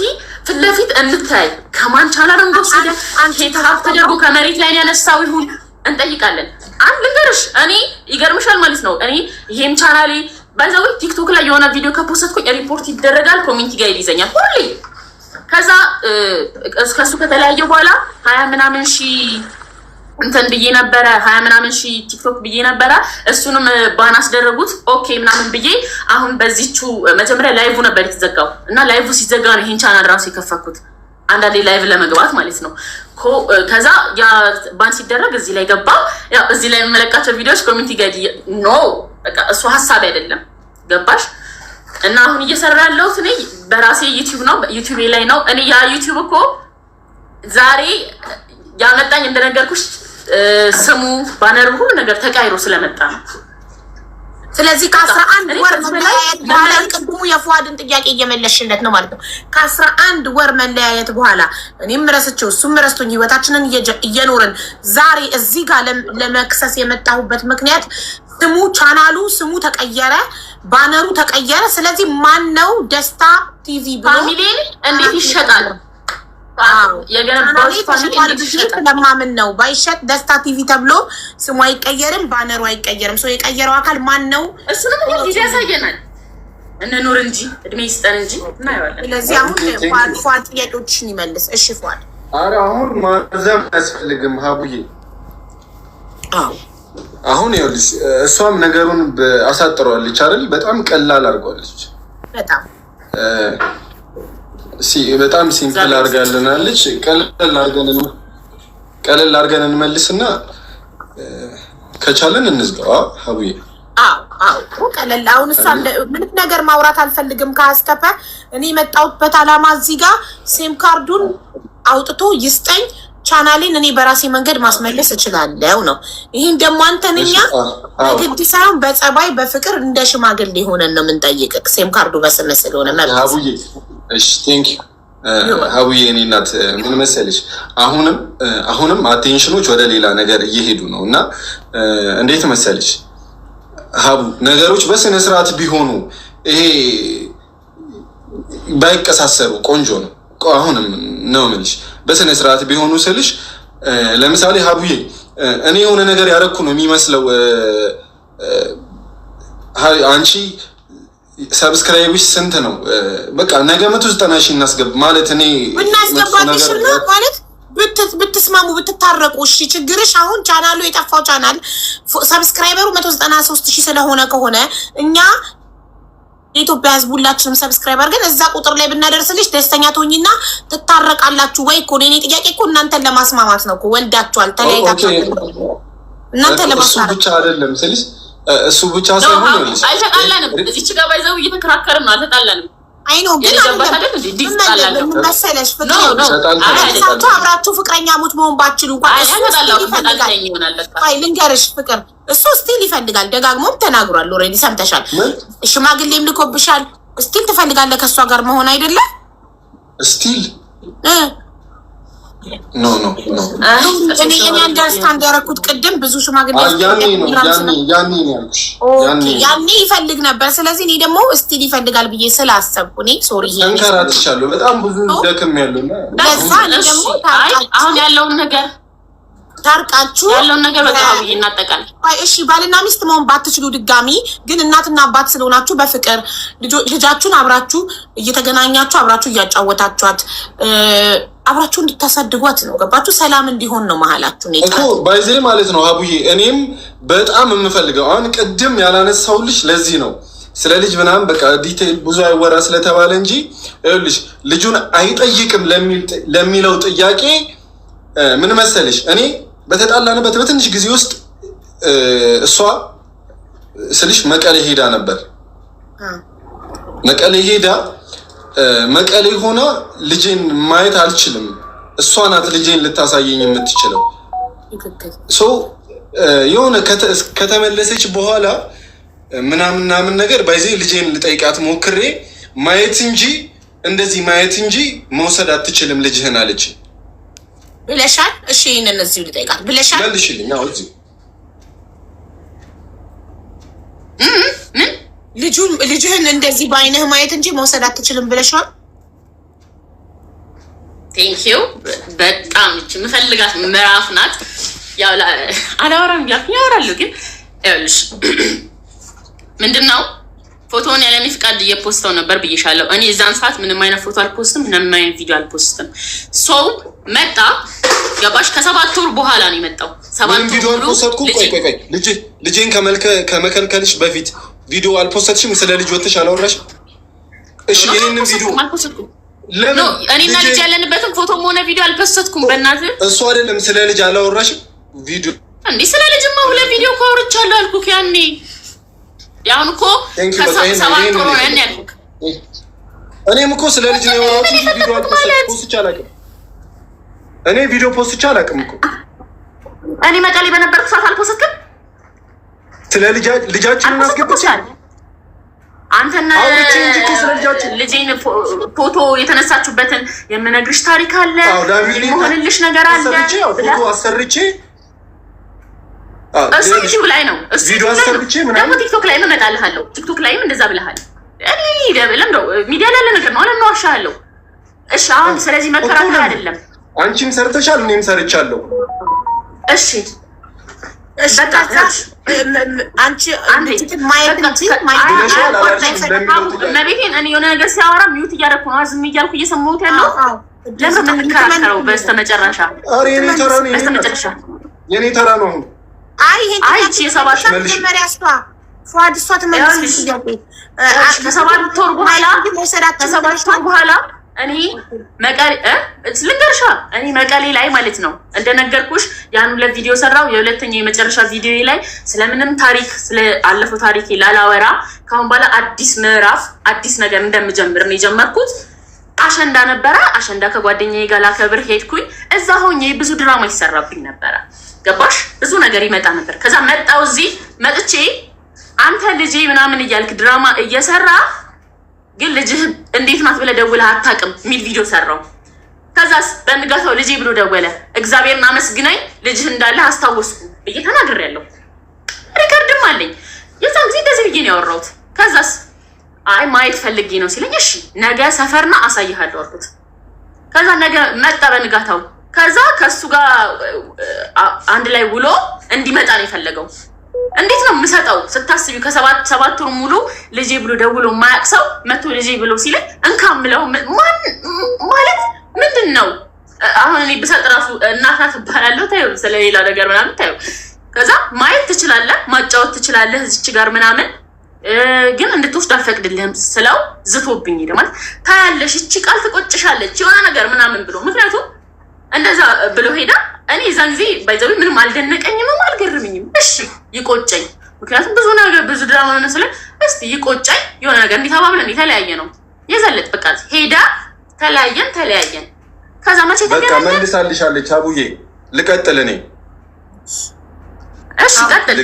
ፊት ለፊት እንታይ ከማን ቻናል እንደወሰደ አንቺ ተደርጎ ከመሬት ላይ ያነሳው ይሁን እንጠይቃለን። አንድ ልንገርሽ እኔ ይገርምሻል ማለት ነው እኔ ይሄም ቻናሌ ባይዛው ቲክቶክ ላይ የሆነ ቪዲዮ ከፖስትኩኝ ሪፖርት ይደረጋል፣ ኮሜንት ጋር ይይዘኛል ሁሌ። ከዛ እስከሱ ከተለያየ በኋላ 20 ምናምን ሺህ እንትን ብዬ ነበረ 20 ምናምን ሺህ ቲክቶክ ብዬ ነበረ። እሱንም ባን አስደረጉት ኦኬ ምናምን ብዬ አሁን በዚቹ መጀመሪያ ላይቭ ነበር የተዘጋው እና ላይቭ ሲዘጋ ነው ይሄን ቻናል ራሱ የከፈኩት አንዳንዴ ላይቭ ለመግባት ማለት ነው። ከዛ ያ ባን ሲደረግ እዚህ ላይ ገባ። ያው እዚህ ላይ የምመለካቸው ቪዲዮዎች ኮሚኒቲ ጋይድ ኖ በቃ እሱ ሀሳብ አይደለም። ገባሽ? እና አሁን እየሰራ ያለሁት እኔ በራሴ ዩቲዩብ ነው፣ ዩቲዩብ ላይ ነው። እኔ ያ ዩቲዩብ እኮ ዛሬ ያመጣኝ እንደነገርኩሽ ስሙ ባነሩ ሁሉ ነገር ተቃይሮ ስለመጣ ነው። ስለዚህ ከ11 ወር መለያየት በኋላ ቅድሙ የፉአድን ጥያቄ እየመለሽለት ነው ማለት ነው። ከ11 ወር መለያየት በኋላ እኔም ረስቼው እሱም ረስቶኝ ህይወታችንን እየኖርን ዛሬ እዚህ ጋር ለመክሰስ የመጣሁበት ምክንያት ስሙ ቻናሉ ስሙ ተቀየረ፣ ባነሩ ተቀየረ። ስለዚህ ማን ነው ደስታ ቲቪ ብሎ ፋሚሊን እንዴት ይሸጣል? ለማምን ነው ባይሸጥ ደስታ ቲቪ ተብሎ ስሙ አይቀየርም፣ ባነሩ አይቀየርም። ሰው የቀየረው አካል ማን ነው? እሱንም ጊዜ ያሳየናል። እንኑር እንጂ እድሜ ይስጠን እንጂ እናየዋለን። ስለዚህ አሁን ፉአድ ጥያቄዎችሽን ይመልስ። እሺ ፉአድ። ኧረ አሁን ማዘም አያስፈልግም ሀቡዬ። አሁን ይኸውልሽ እሷም ነገሩን አሳጥረዋለች አይደል? በጣም ቀላል አድርጓለች። በጣም ሲምፕል አድርጋልናለች። ቀለል አድርገን እንመልስና ከቻለን እንዝጋው። ሀቡዬ ቀለል። አሁን እሷ ምንም ነገር ማውራት አልፈልግም ከአስከፈ እኔ የመጣሁበት አላማ እዚህ ጋር ሴም ካርዱን አውጥቶ ይስጠኝ፣ ቻናሌን እኔ በራሴ መንገድ ማስመለስ እችላለሁ ነው። ይህን ደግሞ አንተን እኛ በግድ ሳይሆን በጸባይ በፍቅር እንደ ሽማግሌ ሆነን ነው የምንጠይቅህ። ሴም ካርዱ በስም ስለሆነ ማለት ሀቡዬ። እሺ ቴንክ ዩ ሀቡዬ። እኔ እናት ምን መሰለሽ አሁንም አቴንሽኖች ወደ ሌላ ነገር እየሄዱ ነው እና እንዴት መሰለሽ ሀቡ ነገሮች በስነ ስርዓት ቢሆኑ ይሄ ባይቀሳሰሩ ቆንጆ ነው። አሁንም ነው የምልሽ በስነ ስርዓት ቢሆኑ ስልሽ ለምሳሌ ሀቡዬ እኔ የሆነ ነገር ያደረኩ ነው የሚመስለው አንቺ ሰብስክራይብሽ ስንት ነው? በቃ ነገ 190 ሺህ እናስገባ ማለት እኔ እናስገባልሽ ማለት ብትስማሙ ብትታረቁ እሺ። ችግርሽ አሁን ቻናሉ የጠፋው ቻናል ሰብስክራይበሩ 193 ሺህ ስለሆነ ከሆነ እኛ የኢትዮጵያ ሕዝብ ሁላችንም ሰብስክራይብ አድርገን እዛ ቁጥር ላይ ብናደርስልሽ ደስተኛ ትሆኝና ትታረቃላችሁ ወይ? እኮ እኔ ጥያቄ እኮ እናንተን ለማስማማት ነው እኮ። ወልዳችኋል፣ ተለያይታችኋል። እናንተን ለማስታረቅ ብቻ አይደለም ስልሽ እሱ ብቻ ሳይሆን አልተጣላንም። እዚች ጋር ባይዘው እየተከራከርን ነው። አልተጣላንም። አይ ነው ግን መሰለሽ ፍቅር አብራችሁ ፍቅረኛሞች መሆን ባትችሉ እንኳን ልንገርሽ ፍቅር እሱ ስቲል ይፈልጋል። ደጋግሞም ተናግሯል። ኦልሬዲ ሰምተሻል። ሽማግሌም ልኮብሻል። ስቲል ትፈልጋለህ ከእሷ ጋር መሆን አይደለም? ስቲል ኖ እኔ አንደርስታንድ ያደረኩት ቅድም ብዙ ሽማግሌ ያኔ ይፈልግ ነበር። ስለዚህ እኔ ደግሞ ስቲል ይፈልጋል ብዬ ስላሰብኩ እኔ ሶሪ ተንከራትቻለሁ። በጣም ብዙ ደክም ያለው ለዛ ደግሞ አሁን ያለውን ነገር ታርቃችሁ ያለውን ነገር በጣም ይናጠቃል። እሺ ባልና ሚስት መሆን ባትችሉ ድጋሚ ግን እናትና አባት ስለሆናችሁ በፍቅር ልጃችሁን አብራችሁ እየተገናኛችሁ አብራችሁ እያጫወታችኋት አብራችሁ እንድታሳድጓት ነው። ገባችሁ? ሰላም እንዲሆን ነው መሀላችሁ ነው እኮ ባይዜ ማለት ነው። አቡዬ እኔም በጣም የምፈልገው አሁን ቅድም ያላነሳውልሽ ለዚህ ነው ስለ ልጅ ምናምን በቃ ዲቴል ብዙ አይወራ ስለተባለ እንጂ ይኸውልሽ ልጁን አይጠይቅም ለሚለው ጥያቄ ምን መሰለሽ እኔ በተጣላንበት በትንሽ ጊዜ ውስጥ እሷ ስልሽ መቀሌ ሄዳ ነበር። መቀሌ ሄዳ መቀሌ ሆና ልጄን ማየት አልችልም፣ እሷ ናት ልጄን ልታሳየኝ የምትችለው። የሆነ ከተመለሰች በኋላ ምናምን ነገር ባይዜ ልጄን ልጠይቃት ሞክሬ ማየት እንጂ እንደዚህ ማየት እንጂ መውሰድ አትችልም ልጅህን አለች ብለሻል። እሺ ይሄንን እዚሁ ልጠይቃት ብለሻል። መልሽልኝ። አዎ እዚሁ ልጅህን እንደዚህ በአይንህ ማየት እንጂ መውሰድ አትችልም ብለሻል። ቴንኪው በጣም እቺ የምፈልጋት ምዕራፍ ናት። ያው አላወራም ያወራለሁ ግን ይኸውልሽ ምንድነው ፎቶውን ያለኔ ፍቃድ እየፖስተው ነበር ብዬሻለሁ። እኔ እዛን ሰዓት ምንም አይነት ፎቶ አልፖስትም፣ ምንም አይነት ቪዲዮ አልፖስትም። ሰው መጣ ገባሽ? ከ7 ወር በኋላ ነው የመጣው። 7 ቪዲዮ አልፖስትኩም። ቆይ ልጄን ከመከልከልሽ በፊት ቪዲዮ አልፖስትሽም? ስለ ልጅ ወጥሽ አላወራሽ? እሺ ይሄንን ቪዲዮ አልፖስትኩም። ለምን እኔና ልጅ ያለንበትን ፎቶም ሆነ ቪዲዮ አልፖስትኩም። በእናትህ እሱ አይደለም ስለ ልጅ አላወራሽም? ቪዲዮ እንዴ ስለ ልጅማ ሁለት ቪዲዮ ካወርቻለሁ አልኩክ ያኔ። ያሁን እኮ ከ7 ወር ያን ያልኩክ። እኔም እኮ ስለ ልጅ ነው ያወራሁት እንጂ ቪዲዮ ፖስት አላውቅም። እኔ ቪዲዮ ፖስት አላውቅም እኮ። እኔ መቀሌ በነበርኩ ሰዓት አልፖስትኩም። ስለ ልጃችንን አስገብቻል። አንተና ልጄን ፎቶ የተነሳችሁበትን የምነግርሽ ታሪክ አለ፣ የምሆንልሽ ነገር አለ። ፎቶ አሰርቼ እሱ ዩቲዩብ ላይ ነው። እሱ ቪዲዮ አሰርቼ ምናምን ደግሞ ቲክቶክ ላይ እመጣልሃለሁ። ቲክቶክ ላይም እንደዛ ብለሃል። እኔ ለምንድነው ሚዲያ ላይ ያለ ነገር ነው አለ ነው አሻለሁ። እሺ አሁን ስለዚህ መከራከር አይደለም። አንቺም ሰርተሻል፣ እኔም ሰርቻለሁ። እሺ በቃ አንቺ ማየት መቤቴን እኔ የሆነ ነገር ሲያወራ ሚዩት እያደረኩ ነው፣ ዝም እያልኩ እየሰማሁት ያለው። ለምን የምንከራከረው? በስተመጨረሻ የኔ ተራ ነው አሁን። አይ የሰባት መጀመሪያ ፏድ እሷ ትመልስ ከ7 ወር በኋላ እኔ መቀሌ ልንገርሻ እኔ መቀሌ ላይ ማለት ነው እንደነገርኩሽ ያን ሁለት ቪዲዮ ሰራው። የሁለተኛ የመጨረሻ ቪዲዮ ላይ ስለምንም ታሪክ ስለ አለፈው ታሪክ ላላወራ ካሁን በኋላ አዲስ ምዕራፍ አዲስ ነገር እንደምጀምር ነው የጀመርኩት። አሸንዳ ነበረ። አሸንዳ ከጓደኛዬ ጋር ላከብር ሄድኩኝ። እዛ ሆኜ ብዙ ድራማ ይሰራብኝ ነበረ። ገባሽ? ብዙ ነገር ይመጣ ነበር። ከዛ መጣው እዚህ መጥቼ አንተ ልጄ ምናምን እያልክ ድራማ እየሰራ ግን ልጅህ እንዴት ናት ብለህ ደውለህ አታውቅም የሚል ቪዲዮ ሰራው። ከዛስ በንጋታው ልጄ ብሎ ደወለ። እግዚአብሔርን አመስግናኝ ልጅህ እንዳለ አስታወስኩ ብዬ ተናግሬያለሁ። ሪከርድም አለኝ። የዛን ጊዜ እንደዚህ ብዬ ነው ያወራሁት። ከዛስ አይ ማየት ፈልጌ ነው ሲለኝ እሺ ነገ ሰፈርና አሳይሃለሁ አልኩት። ከዛ ነገ መጣ በንጋታው። ከዛ ከሱ ጋር አንድ ላይ ውሎ እንዲመጣ ነው የፈለገው። እንዴት ነው የምሰጠው ስታስቢው? ከሰባት ወር ሙሉ ልጄ ብሎ ደውሎ የማያውቅ ሰው መቶ ልጄ ብሎ ሲለኝ እንካምለው ማለት ምንድን ነው? አሁን እኔ ብሰጥ ራሱ እናት ናት እባላለሁ። ታዩ ስለሌላ ነገር ምናምን ታዩ። ከዛ ማየት ትችላለህ፣ ማጫወት ትችላለህ እዚች ጋር ምናምን ግን እንድትወስድ አልፈቅድልህም ስለው ዝቶብኝ ሄደ። ማለት ታያለሽ እቺ ቃል ትቆጭሻለች የሆነ ነገር ምናምን ብሎ ምክንያቱም እንደዛ ብሎ ሄዳ። እኔ እዛን ጊዜ ባይዘው ምንም አልደነቀኝም አልገርምኝም። እሺ ይቆጨኝ፣ ምክንያቱም ብዙ ነገር ብዙ ድራማ ነው ስለ እስቲ ይቆጨኝ የሆነ ነገር እንዲተባብለን የተለያየ ነው የዘለጥ በቃ ሄዳ ተለያየን። ከዛ መቼ በቃ መልሳልሻለች። አቡዬ ልቀጥል እኔ እሺ ቀጥል።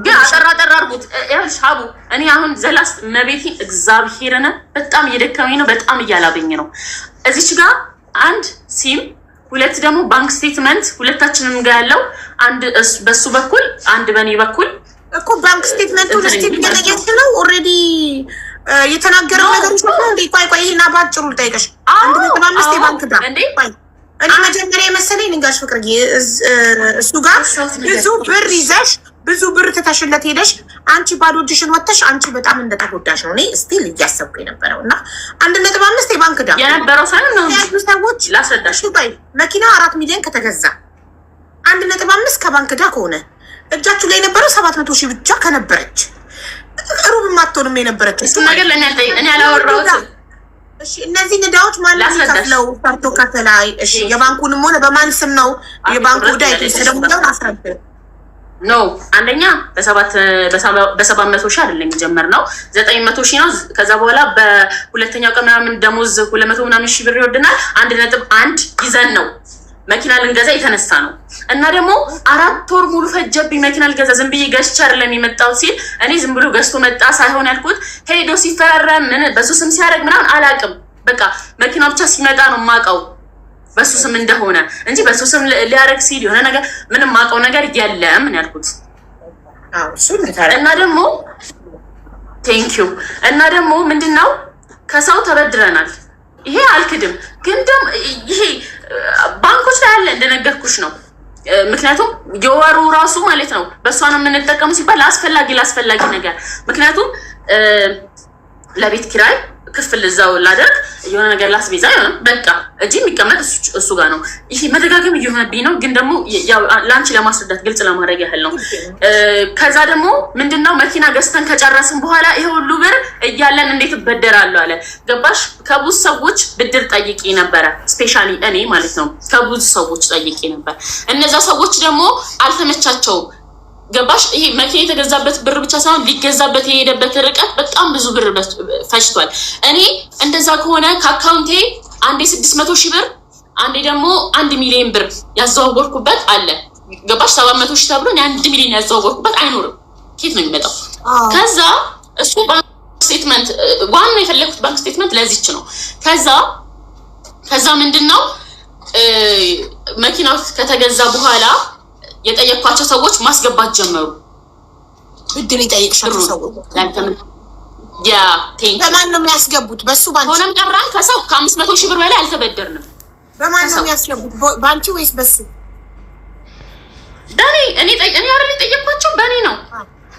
ግን አጠራ አርጉት ይኸውልሽ ሀቡ እኔ አሁን ዘላስ መቤቴ እግዚአብሔርን በጣም እየደከመኝ ነው፣ በጣም እያላበኝ ነው። እዚች ጋር አንድ ሲም ሁለት ደግሞ ባንክ ስቴትመንት ሁለታችንም ጋር ያለው አንድ በሱ በኩል አንድ በኔ በኩል እኮ ባንክ ስቴትመንቱ ለስቴት ገለየት ነው ኦሬዲ የተናገረው ነገር ነው። ቆይ ይሄና ባጭሩ ልጠይቅሽ። 1.5 የባንክ ዳ እኔ መጀመሪያ የመሰለኝ ንጋሽ ፍቅር እሱ ጋር ብዙ ብር ይዘሽ ብዙ ብር ትተሽለት ሄደሽ አንቺ ባዶ እጅሽን ወጥተሽ አንቺ በጣም እንደተጎዳሽ ነው እኔ ስቲል እያሰብኩ የነበረው እና 1.5 የባንክ ዳ የነበረው ሳይሆን ነው ያሉ ሰዎች ላስረዳሽ። መኪናው 4 ሚሊዮን ከተገዛ 1.5 ከባንክ ዳ ከሆነ እጃችሁ ላይ የነበረው 700,000 ብቻ ከነበረች ሩብ ማጥቶንም የነበረች እሱ ነገር ለኔ እኔ አላወራሁትም። እሺ እነዚህ ንዳዎች ማለት ከፍለው ሰርቶ ከፈላይ እሺ የባንኩንም ሆነ በማን ስም ነው የባንኩ ዳይ ስለሙላው አስረብ ነው። አንደኛ በ700,000 አይደለም የጀመርነው 900,000 ነው። ከዛ በኋላ በሁለተኛው ቀን ምናምን ደሞዝ 200 ምናምን ሺህ ብር ይወድናል 1.1 ይዘን ነው መኪና ልንገዛ የተነሳ ነው። እና ደግሞ 4 ወር ሙሉ ፈጀብኝ መኪና ልገዛ ዝም ብዬ ገዝቼ አይደለም የመጣው ሲል እኔ ዝም ብሎ ገዝቶ መጣ ሳይሆን ያልኩት ሄዶ ሲፈራረም ምን በሱ ስም ሲያደርግ ምናምን አላውቅም። በቃ መኪና ብቻ ሲመጣ ነው የማውቀው በሱ ስም እንደሆነ እንጂ በሱ ስም ሊያደርግ ሲል የሆነ ነገር ምንም ማውቀው ነገር የለም ነው ያልኩት። እና ደግሞ ቴንኪዩ እና ደግሞ ምንድነው ከሰው ተበድረናል። ይሄ አልክድም፣ ግን ደግሞ ይሄ ባንኮች ላይ አለ እንደነገርኩሽ ነው። ምክንያቱም የወሩ ራሱ ማለት ነው በእሷ ነው የምንጠቀሙ ሲባል ለአስፈላጊ ነገር ምክንያቱም ለቤት ኪራይ ክፍል እዛው ላደርግ የሆነ ነገር ላስቤዛ የሆነ በቃ እጂ የሚቀመጥ እሱ ጋር ነው። ይሄ መደጋገም እየሆነብኝ ነው፣ ግን ደግሞ ለአንቺ ለማስረዳት ግልጽ ለማድረግ ያህል ነው። ከዛ ደግሞ ምንድነው መኪና ገዝተን ከጨረስን በኋላ ይሄ ሁሉ ብር እያለን እንዴት እበደራለሁ አለ። ገባሽ? ከብዙ ሰዎች ብድር ጠይቄ ነበረ፣ ስፔሻሊ እኔ ማለት ነው ከብዙ ሰዎች ጠይቄ ነበር። እነዛ ሰዎች ደግሞ አልተመቻቸውም። ገባሽ? ይሄ መኪና የተገዛበት ብር ብቻ ሳይሆን ሊገዛበት የሄደበት ርቀት በጣም ብዙ ብር ፈጅቷል። እኔ እንደዛ ከሆነ ከአካውንቴ አንዴ 600,000 ብር አንዴ ደግሞ 1 ሚሊዮን ብር ያዘዋወርኩበት አለ። ገባሽ? 700,000 ተብሎ 1 ሚሊዮን ያዘዋወርኩበት አይኖርም። ኬት ነው የሚመጣው? ከዛ እሱ ባንክ ስቴትመንት ዋና የፈለኩት ባንክ ስቴትመንት ለዚች ነው። ከዛ ምንድነው መኪናው ከተገዛ በኋላ የጠየኳቸው ሰዎች ማስገባት ጀመሩ። ብድር የጠየቅሻቸው ሰዎች ያ በማን ነው የሚያስገቡት? በሱ ባንቺ ሆነም ቀራም ከሰው ከ500,000 ብር በላይ አልተበደርንም። በማን ነው የሚያስገቡት? ባንቺ ወይስ በሱ? በኔ እኔ አይደል የጠየኳቸው በኔ ነው።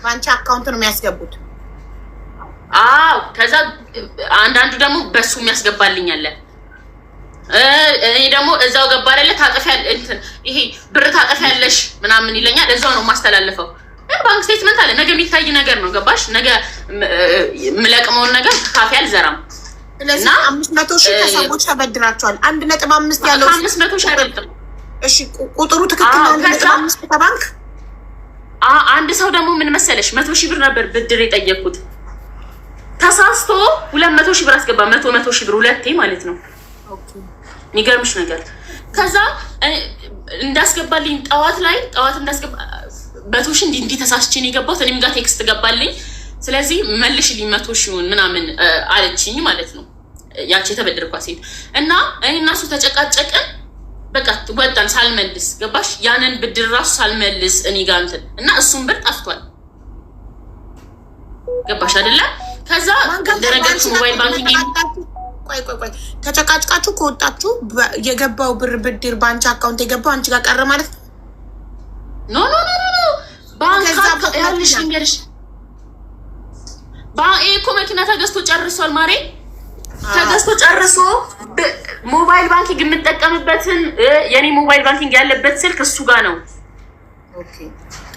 ባንቺ አካውንት ነው የሚያስገቡት? አዎ። ከዛ አንዳንዱ ደግሞ በሱ የሚያስገባልኝ አለ። እኔ ደግሞ እዛው ገባ አይደለ ታጠፊያለሽ እንትን ይሄ ብር ታጠፊያለሽ ምናምን ይለኛል። እዛው ነው ማስተላለፈው። ባንክ ስቴትመንት አለ። ነገ የሚታይ ነገር ነው። ገባሽ? ነገ የምለቅመውን ነገር ካፌ አልዘራም። ስለዚህ 500,000 ከሰዎች ተበድራቸዋል። 1.5 ያለው 500,000 አይደለም። እሺ ቁጥሩ ትክክል ነው። 1.5 ከባንክ አንድ ሰው ደግሞ ምን መሰለሽ 100,000 ብር ነበር ብድር የጠየቁት። ተሳስቶ 200,000 ብር አስገባ። 100,000 ብር ሁለቴ ማለት ነው። የሚገርምሽ ነገር ከዛ እንዳስገባልኝ ጠዋት እንዳስገባ 100,000 እንዲህ ተሳስቼን የገባሁት እኔም ጋር ቴክስት ገባልኝ። ስለዚህ መልሽልኝ 100,000 ምናምን አለችኝ ማለት ነው ያቺ የተበደርኳት ሴት። እና እኔ እና እሱ ተጨቃጨቅን። በቃ ወጣን ሳልመልስ። ገባሽ? ያንን ብድር ራሱ ሳልመልስ እኔ ጋር እንትን እና እሱም ብር ጠፍቷል። ገባሽ አይደለ? ከዛ እንደነገርኩሽ ሞባይል ባንኪንግ ቆይ ተጨቃጭቃችሁ ከወጣችሁ የገባው ብር ብድር ባንቺ አካውንት የገባው አንቺ ጋር ቀረ ማለት ነው? ኖ ባንክ ያልሽ እንግዲህ እኮ መኪና ተገዝቶ ጨርሷል ማሬ። ተገዝቶ ጨርሶ ሞባይል ባንኪንግ የምጠቀምበትን የኔ ሞባይል ባንኪንግ ያለበት ስልክ እሱ ጋር ነው።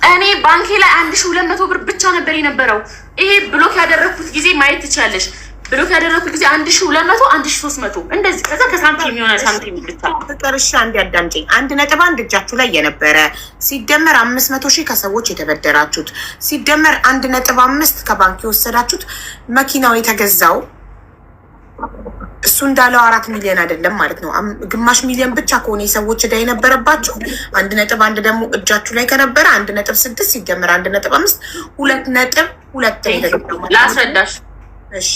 እኔ ባንኬ ላይ 1200 ብር ብቻ ነበር የነበረው። ይሄ ብሎክ ያደረኩት ጊዜ ማየት ትችላለሽ። ብሎክ ያደረኩት ጊዜ 1200 1300 እንደዚህ። ከዛ ከሳንቲም የሆነ ሳንቲም ብቻ ፍቅርሽ አንድ ያዳምጪኝ። 1.1 እጃችሁ ላይ የነበረ ሲደመር 500,000 ከሰዎች የተበደራችሁት ሲደመር 1.5 ከባንክ የወሰዳችሁት መኪናው የተገዛው እሱ እንዳለው 4 ሚሊዮን አይደለም ማለት ነው። ግማሽ ሚሊዮን ብቻ ከሆነ የሰዎች ዕዳ የነበረባችሁ 1.1 ደግሞ እጃችሁ ላይ ከነበረ 1.6 ሲደመር 1.5 2.2 ላስረዳሽ።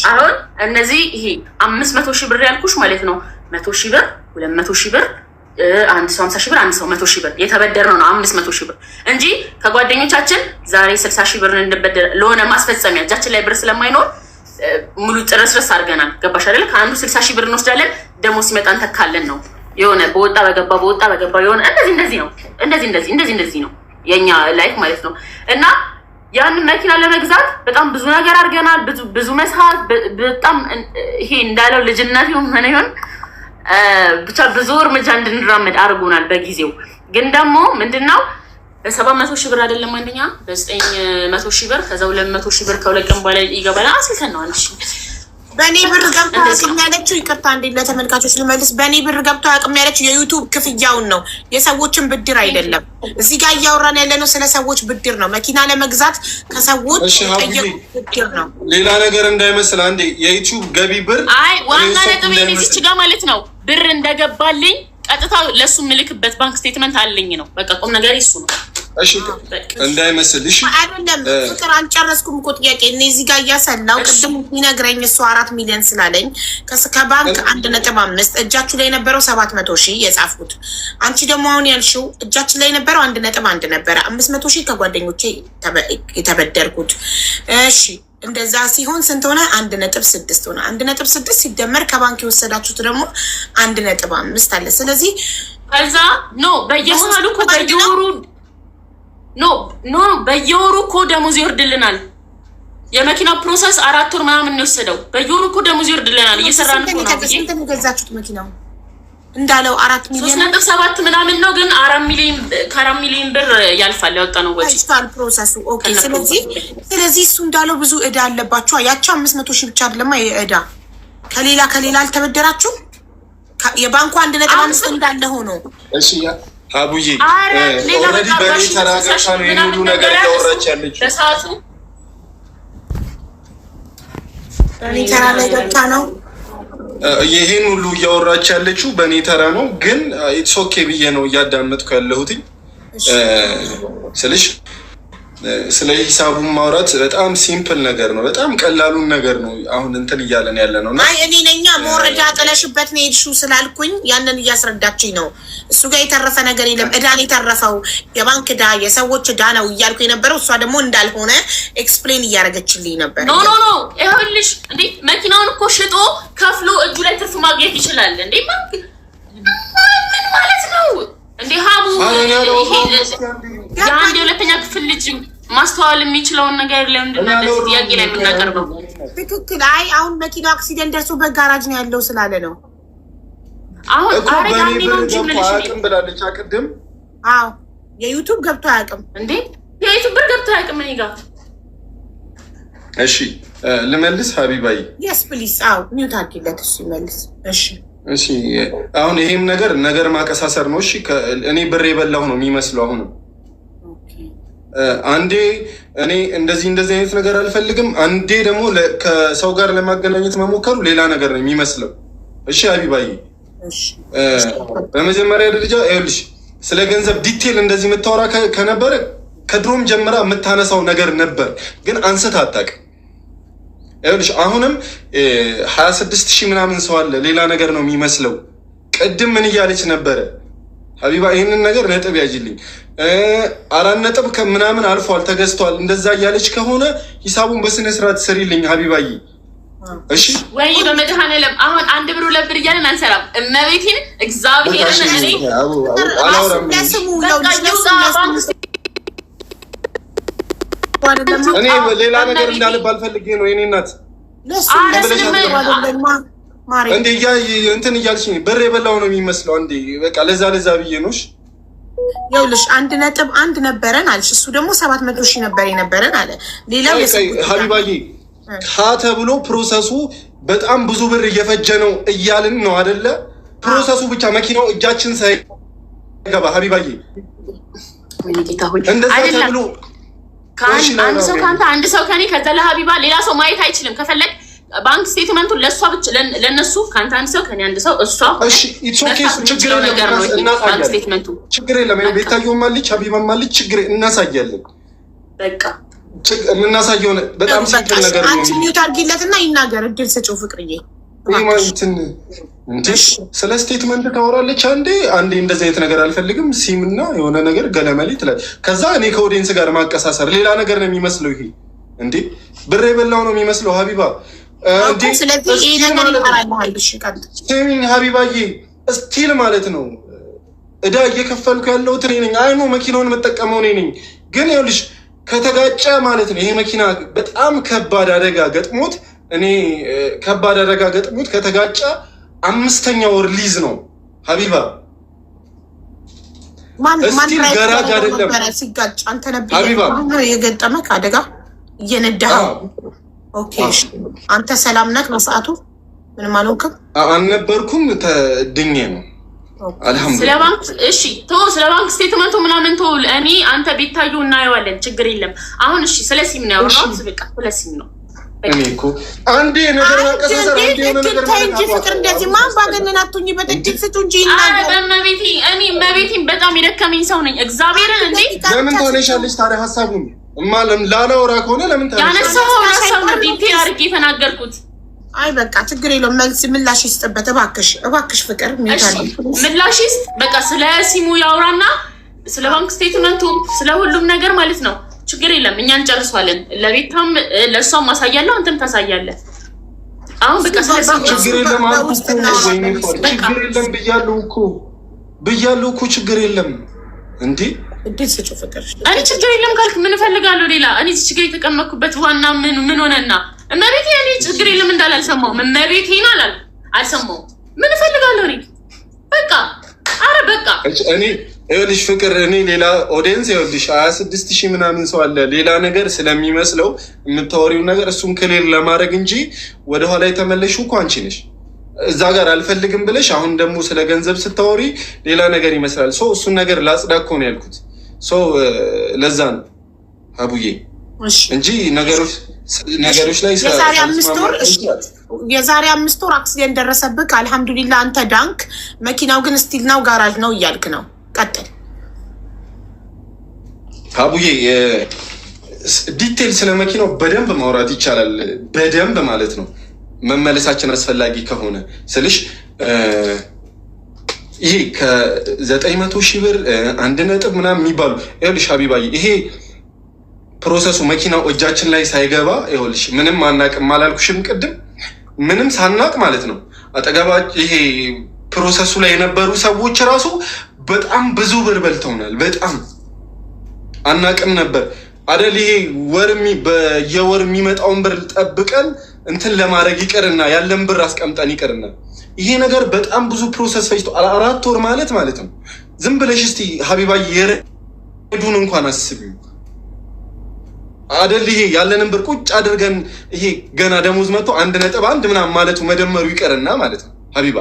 አሁን እነዚህ ይሄ 500,000 ብር ያልኩሽ ማለት ነው 100,000 ብር 200,000 ብር አንድ ሰው 50,000 ብር አንድ ሰው 100,000 ብር የተበደርነው ነው 500,000 ብር እንጂ ከጓደኞቻችን ዛሬ 60,000 ብር እንበደር ለሆነ ማስፈጸሚያ እጃችን ላይ ብር ስለማይኖር ሙሉ ጭረስረስ አድርገናል። ገባሽ አይደለ? ከአንዱ 60,000 ብር እንወስዳለን፣ ደግሞ ሲመጣ እንተካለን ነው የሆነ በወጣ በገባ የሆነ እንደዚህ ነው እንደዚህ ነው የኛ ላይፍ ማለት ነው። እና ያንን መኪና ለመግዛት በጣም ብዙ ነገር አድርገናል። ብዙ መስራት በጣም ይሄ እንዳለው ልጅነት ይሆን ብቻ ብዙ እርምጃ እንድንራመድ አድርጎናል። በጊዜው ግን ደግሞ ምንድነው 700,000 ብር አይደለም አንደኛ 900,000 ብር ከዛ 200,000 ብር ከሁለት ቀን በኋላ ይገባል። አስልተን ነው አንቺ በእኔ ብር ገብቶ አቅም ያለችው ይቅርታ እንዴ ለተመልካቾች ልመልስ። በእኔ ብር ገብቶ አቅም ያለችው የዩቲዩብ ክፍያውን ነው፣ የሰዎችን ብድር አይደለም። እዚህ ጋር እያወራን ያለነው ስለ ሰዎች ብድር ነው። መኪና ለመግዛት ከሰዎች ብድር ነው፣ ሌላ ነገር እንዳይመስል። አንዴ የዩቲዩብ ገቢ ብር ዋና ነጥብ እዚች ጋር ማለት ነው። ብር እንደገባልኝ ቀጥታ ለሱ ምልክበት ባንክ ስቴትመንት አለኝ ነው። በቃ ቁም ነገር እሱ ነው። እሺ እንዳይመስል። እሺ አይደለም ፍቅር አልጨረስኩም እኮ ጥያቄ እዚህ ጋር እያሰላው ቅድም ይነግረኝ እሱ 4 ሚሊዮን ስላለኝ ከባንክ 1.5 እጃችሁ ላይ የነበረው 700,000 የጻፍኩት። አንቺ ደግሞ አሁን ያልሽው እጃችን ላይ የነበረው 1.1 ነበረ 500,000 ከጓደኞቼ የተበደርኩት። እሺ እንደዛ ሲሆን ስንት ሆነ? 1.6 ሆነ። 1.6 ሲደመር ከባንክ የወሰዳችሁት ደግሞ 1.5 አለ። ስለዚህ ከዛ በየመሃሉ እኮ በየወሩ እኮ ደሞዝ ይወርድልናል። የመኪና ፕሮሰስ 4 ወር ምናምን ነው የወሰደው። በየወሩ እኮ ደሞዝ ይወርድልናል። እየሰራን እኮ ነው። ስንት ነው የገዛችሁት መኪናው? እንዳለው 4 ሚሊዮን 3.7 ምናምን ነው። ግን 4 ሚሊዮን ከ4 ሚሊዮን ብር ያልፋል ያወጣነው ወጪ ፕሮሰሱ። ኦኬ ስለዚህ እሱ እንዳለው ብዙ እዳ አለባችሁ። ያቺ 500,000 ብቻ አይደለም እዳ ከሌላ አልተበደራችሁ። የባንኩ 1.5 እንዳለ ሆኖ እሺ አቡዬ ኦልሬዲ በኔ ተራጋታ ነው የሁሉ ነገር ያወራች ያለች በሰዓቱ በኔ ተራጋታ ነው ይሄን ሁሉ እያወራች ያለችው በኔ ተራ ነው። ግን ኢትስ ኦኬ ብዬ ነው እያዳመጥኩ ያለሁት ስልሽ ስለ ሂሳቡን ማውራት በጣም ሲምፕል ነገር ነው። በጣም ቀላሉን ነገር ነው አሁን እንትን እያለን ያለ ነው። አይ እኔ ነኛ መረጃ ጥለሽበት ነው ሄድሽው ስላልኩኝ ያንን እያስረዳችኝ ነው። እሱ ጋር የተረፈ ነገር የለም። እዳን የተረፈው የባንክ እዳ የሰዎች እዳ ነው እያልኩ የነበረው እሷ ደግሞ እንዳልሆነ ኤክስፕሌን እያደረገችልኝ ነበር። ኖ ይኸውልሽ እንዴ መኪናውን እኮ ሽጦ ከፍሎ እጁ ላይ ትርፍ ማግኘት ይችላል እንዴ ማለት ነው እንዴ ሀቡ የአንድ የሁለተኛ ክፍል ልጅ ማስተዋል የሚችለውን ነገር ለምንድን ነው እንደዚህ ጥያቄ ላይ የምናቀርበው? ትክክል። አይ አሁን መኪናው አክሲደንት ደርሶ በጋራጅ ነው ያለው ስላለ ነው። አሁን አረጋኒ ነው እንጂ ምንልሽ አቅም ብላለች አቅድም። አዎ የዩቲዩብ ገብቶ አያውቅም እንዴ? የዩቲዩብ ብር ገብቶ አያውቅም እኔ ጋር። እሺ ልመልስ ሀቢባይ? የስ ፕሊዝ። አዎ ሚውት አድርጊለት እሱ ይመልስ። እሺ አሁን ይሄም ነገር ማቀሳሰር ነው። እሺ እኔ ብር የበላሁ ነው የሚመስለው። አሁንም አንዴ እኔ እንደዚህ አይነት ነገር አልፈልግም፣ አንዴ ደግሞ ከሰው ጋር ለማገናኘት መሞከሩ ሌላ ነገር ነው የሚመስለው። እሺ ሀቢባይ በመጀመሪያ ደረጃ ይኸውልሽ ስለ ገንዘብ ዲቴል እንደዚህ የምታወራ ከነበረ ከድሮም ጀምራ የምታነሳው ነገር ነበር፣ ግን አንስት አታውቅም። ይኸውልሽ አሁንም 26,000 ምናምን ሰው አለ። ሌላ ነገር ነው የሚመስለው። ቅድም ምን እያለች ነበረ ሀቢባ? ይህንን ነገር ነጥብ ያጅልኝ። 4 ነጥብ ምናምን አልፏል ተገዝቷል። እንደዛ እያለች ከሆነ ሂሳቡን በስነ ስርዓት ስሪልኝ ሀቢባዬ። እሺ ወይ በመድኃኔዓለም አሁን አንድ ብር ሁለት ብር እያለን አንሰራም። እመቤቴን እግዚአብሔርን እኔ ሌላ ነገር እንዳልባል ፈልጌ ነው የኔ እናት እንዴ እንትን እያልሽኝ ብር የበላው ነው የሚመስለው። አንዴ በቃ ለዛ ብዬ ነው። ይኸውልሽ 1.1 ነበረን አልሽ። እሱ ደግሞ 700,000 ነበር የነበረን አለ። ሌላው ሀቢባዬ ተብሎ ፕሮሰሱ በጣም ብዙ ብር እየፈጀ ነው እያልን ነው አይደለ? ፕሮሰሱ ብቻ መኪናው እጃችን ሳይገባ ሀቢባዬ እንደዛ ተብሎ አንድ ሰው ከአንተ አንድ ሰው ከኔ ከዛ ለሀቢባ ሌላ ሰው ማየት አይችልም። ከፈለግ ባንክ ስቴትመንቱን ለእሷ ብቻ ለነሱ ከአንተ አንድ ሰው ከኔ አንድ ሰው እሷ ችግር የለም። ቤታየውም አለች ሀቢባም አለች። ችግር እናሳያለን። በቃ የምናሳየው በጣም ሲምፕል ነገር ነው። አንቺ ሚውት አድርጊለትና ይናገር። እድል ስጪው ፍቅርዬ። ስለ ስቴትመንት ታወራለች አንዴ እንደዚህ አይነት ነገር አልፈልግም ሲም እና የሆነ ነገር ገለመሌ ትላለች። ከዛ እኔ ከኦዲየንስ ጋር ማቀሳሰር ሌላ ነገር ነው የሚመስለው። ይሄ እንዴ ብር የበላው ነው የሚመስለው ሀቢባ። ስሚኝ ሀቢባዬ፣ ስቲል ማለት ነው እዳ እየከፈልኩ ያለሁት እኔ ነኝ። አይኖ መኪናውን የምጠቀመው እኔ ነኝ። ግን ይኸውልሽ ከተጋጨ ማለት ነው ይሄ መኪና በጣም ከባድ አደጋ ገጥሞት ከተጋጨ 5ኛ ወር ሊዝ ነው ሀቢባ። እስቲል ገራጅ አይደለም ሲጋጭ አንተ ነበር የገጠመህ አደጋ እየነዳኸው። ኦኬ አንተ ሰላም ነህ በሰዓቱ? ምንም አልሆንክም? አልነበርኩም። ተድኜ ነው ስለ ባንክ እሺ ስለ ባንክ ስቴትመንቱ ምናምን እኔ አንተ ቤታዩ እናየዋለን። ችግር የለም። አሁን እሺ ስለ ሲም ነው ያወራሁት። በቃ ስለ ሲም ነው እኔ እኮ አንዴ ነገር አቀሰሰር አንዴ ነገር እንጂ ፍቅር እንደዚህ ማን ባገነን አትሁኝ። በትክክል ስጡ እንጂ በመቤቴ እኔ መቤቴን በጣም የደከመኝ ሰው ነኝ። እግዚአብሔርን እንዴ ለምን ታነሻለሽ ታዲያ? ሀሳቡን እማለም ላላወራ ከሆነ ለምን ታነሻለሽ? ያነሳው ሀሳብ ነው ዲቴል አድርጌ የተናገርኩት። አይ በቃ ችግር የለውም። ምላሽ ይስጥበት እባክሽ ፍቅር ምላሽ ይስጥ። በቃ ስለ ሲሙ ያውራና ስለ ባንክ ስቴትመንቱ ስለ ሁሉም ነገር ማለት ነው። ችግር የለም። እኛ እንጨርሷለን። ለቤታም ለእሷም ማሳያለሁ፣ አንተም ታሳያለህ። አሁን በቃ ስለ ሲሙ ችግር የለም ብያለሁ እኮ ችግር የለም እንዴ እንዴት ስጭ ፍቅር። እኔ ችግር የለም ካልክ ምን እፈልጋለሁ ሌላ? እኔ ችግር የተቀመጥኩበት ዋና ምን ሆነና እመቤቴ እኔ ችግር የለም እንዳላልሰማሁም እመቤቴን አልሰማሁም። ምን እፈልጋለሁ እኔ በቃ አረ በቃ እኔ ይኸውልሽ ፍቅር እኔ ሌላ ኦዲየንስ ይኸውልሽ 26,000 ምናምን ሰው አለ። ሌላ ነገር ስለሚመስለው የምታወሪው ነገር እሱን ክሊር ለማድረግ እንጂ ወደኋላ የተመለሽው እኮ አንቺ ነሽ። እዛ ጋር አልፈልግም ብለሽ አሁን ደግሞ ስለ ገንዘብ ስታወሪ ሌላ ነገር ይመስላል። እሱን ነገር ላጽዳ እኮ ነው ያልኩት። ለዛ ነው አቡዬ እንጂ ነገሮች ላይ የዛሬ 5 ወር አክሲደንት ደረሰብክ። አልሐምዱሊላህ አንተ ዳንክ። መኪናው ግን ስቲል ነው ጋራጅ ነው እያልክ ነው። ቀጥል አቡዬ። ዲቴል ስለ መኪናው በደንብ ማውራት ይቻላል። በደንብ ማለት ነው መመለሳችን አስፈላጊ ከሆነ ስልሽ ይሄ ከ900,000 ብር 1 ምናምን የሚባሉ ይኸውልሽ ሀቢባዬ ይሄ ፕሮሰሱ መኪናው እጃችን ላይ ሳይገባ ይኸውልሽ ምንም አናቅም አላልኩሽም ቅድም? ምንም ሳናቅ ማለት ነው አጠገባ ይሄ ፕሮሰሱ ላይ የነበሩ ሰዎች ራሱ በጣም ብዙ ብር በልተውናል። በጣም አናቅም ነበር አደል? ይሄ በየወር የሚመጣውን ብር ጠብቀን እንትን ለማድረግ ይቅርና ያለን ብር አስቀምጠን ይቅርና ይሄ ነገር በጣም ብዙ ፕሮሰስ ፈጅቶ 4 ወር ማለት ነው። ዝም ብለሽ እስቲ ሀቢባዬ የረዱን እንኳን አስቢው አደል? ይሄ ያለንን ብር ቁጭ አድርገን ይሄ ገና ደሞዝ መጥቶ 1.1 ምናምን ማለቱ መደመሩ ይቀርና ማለት ነው ሀቢባ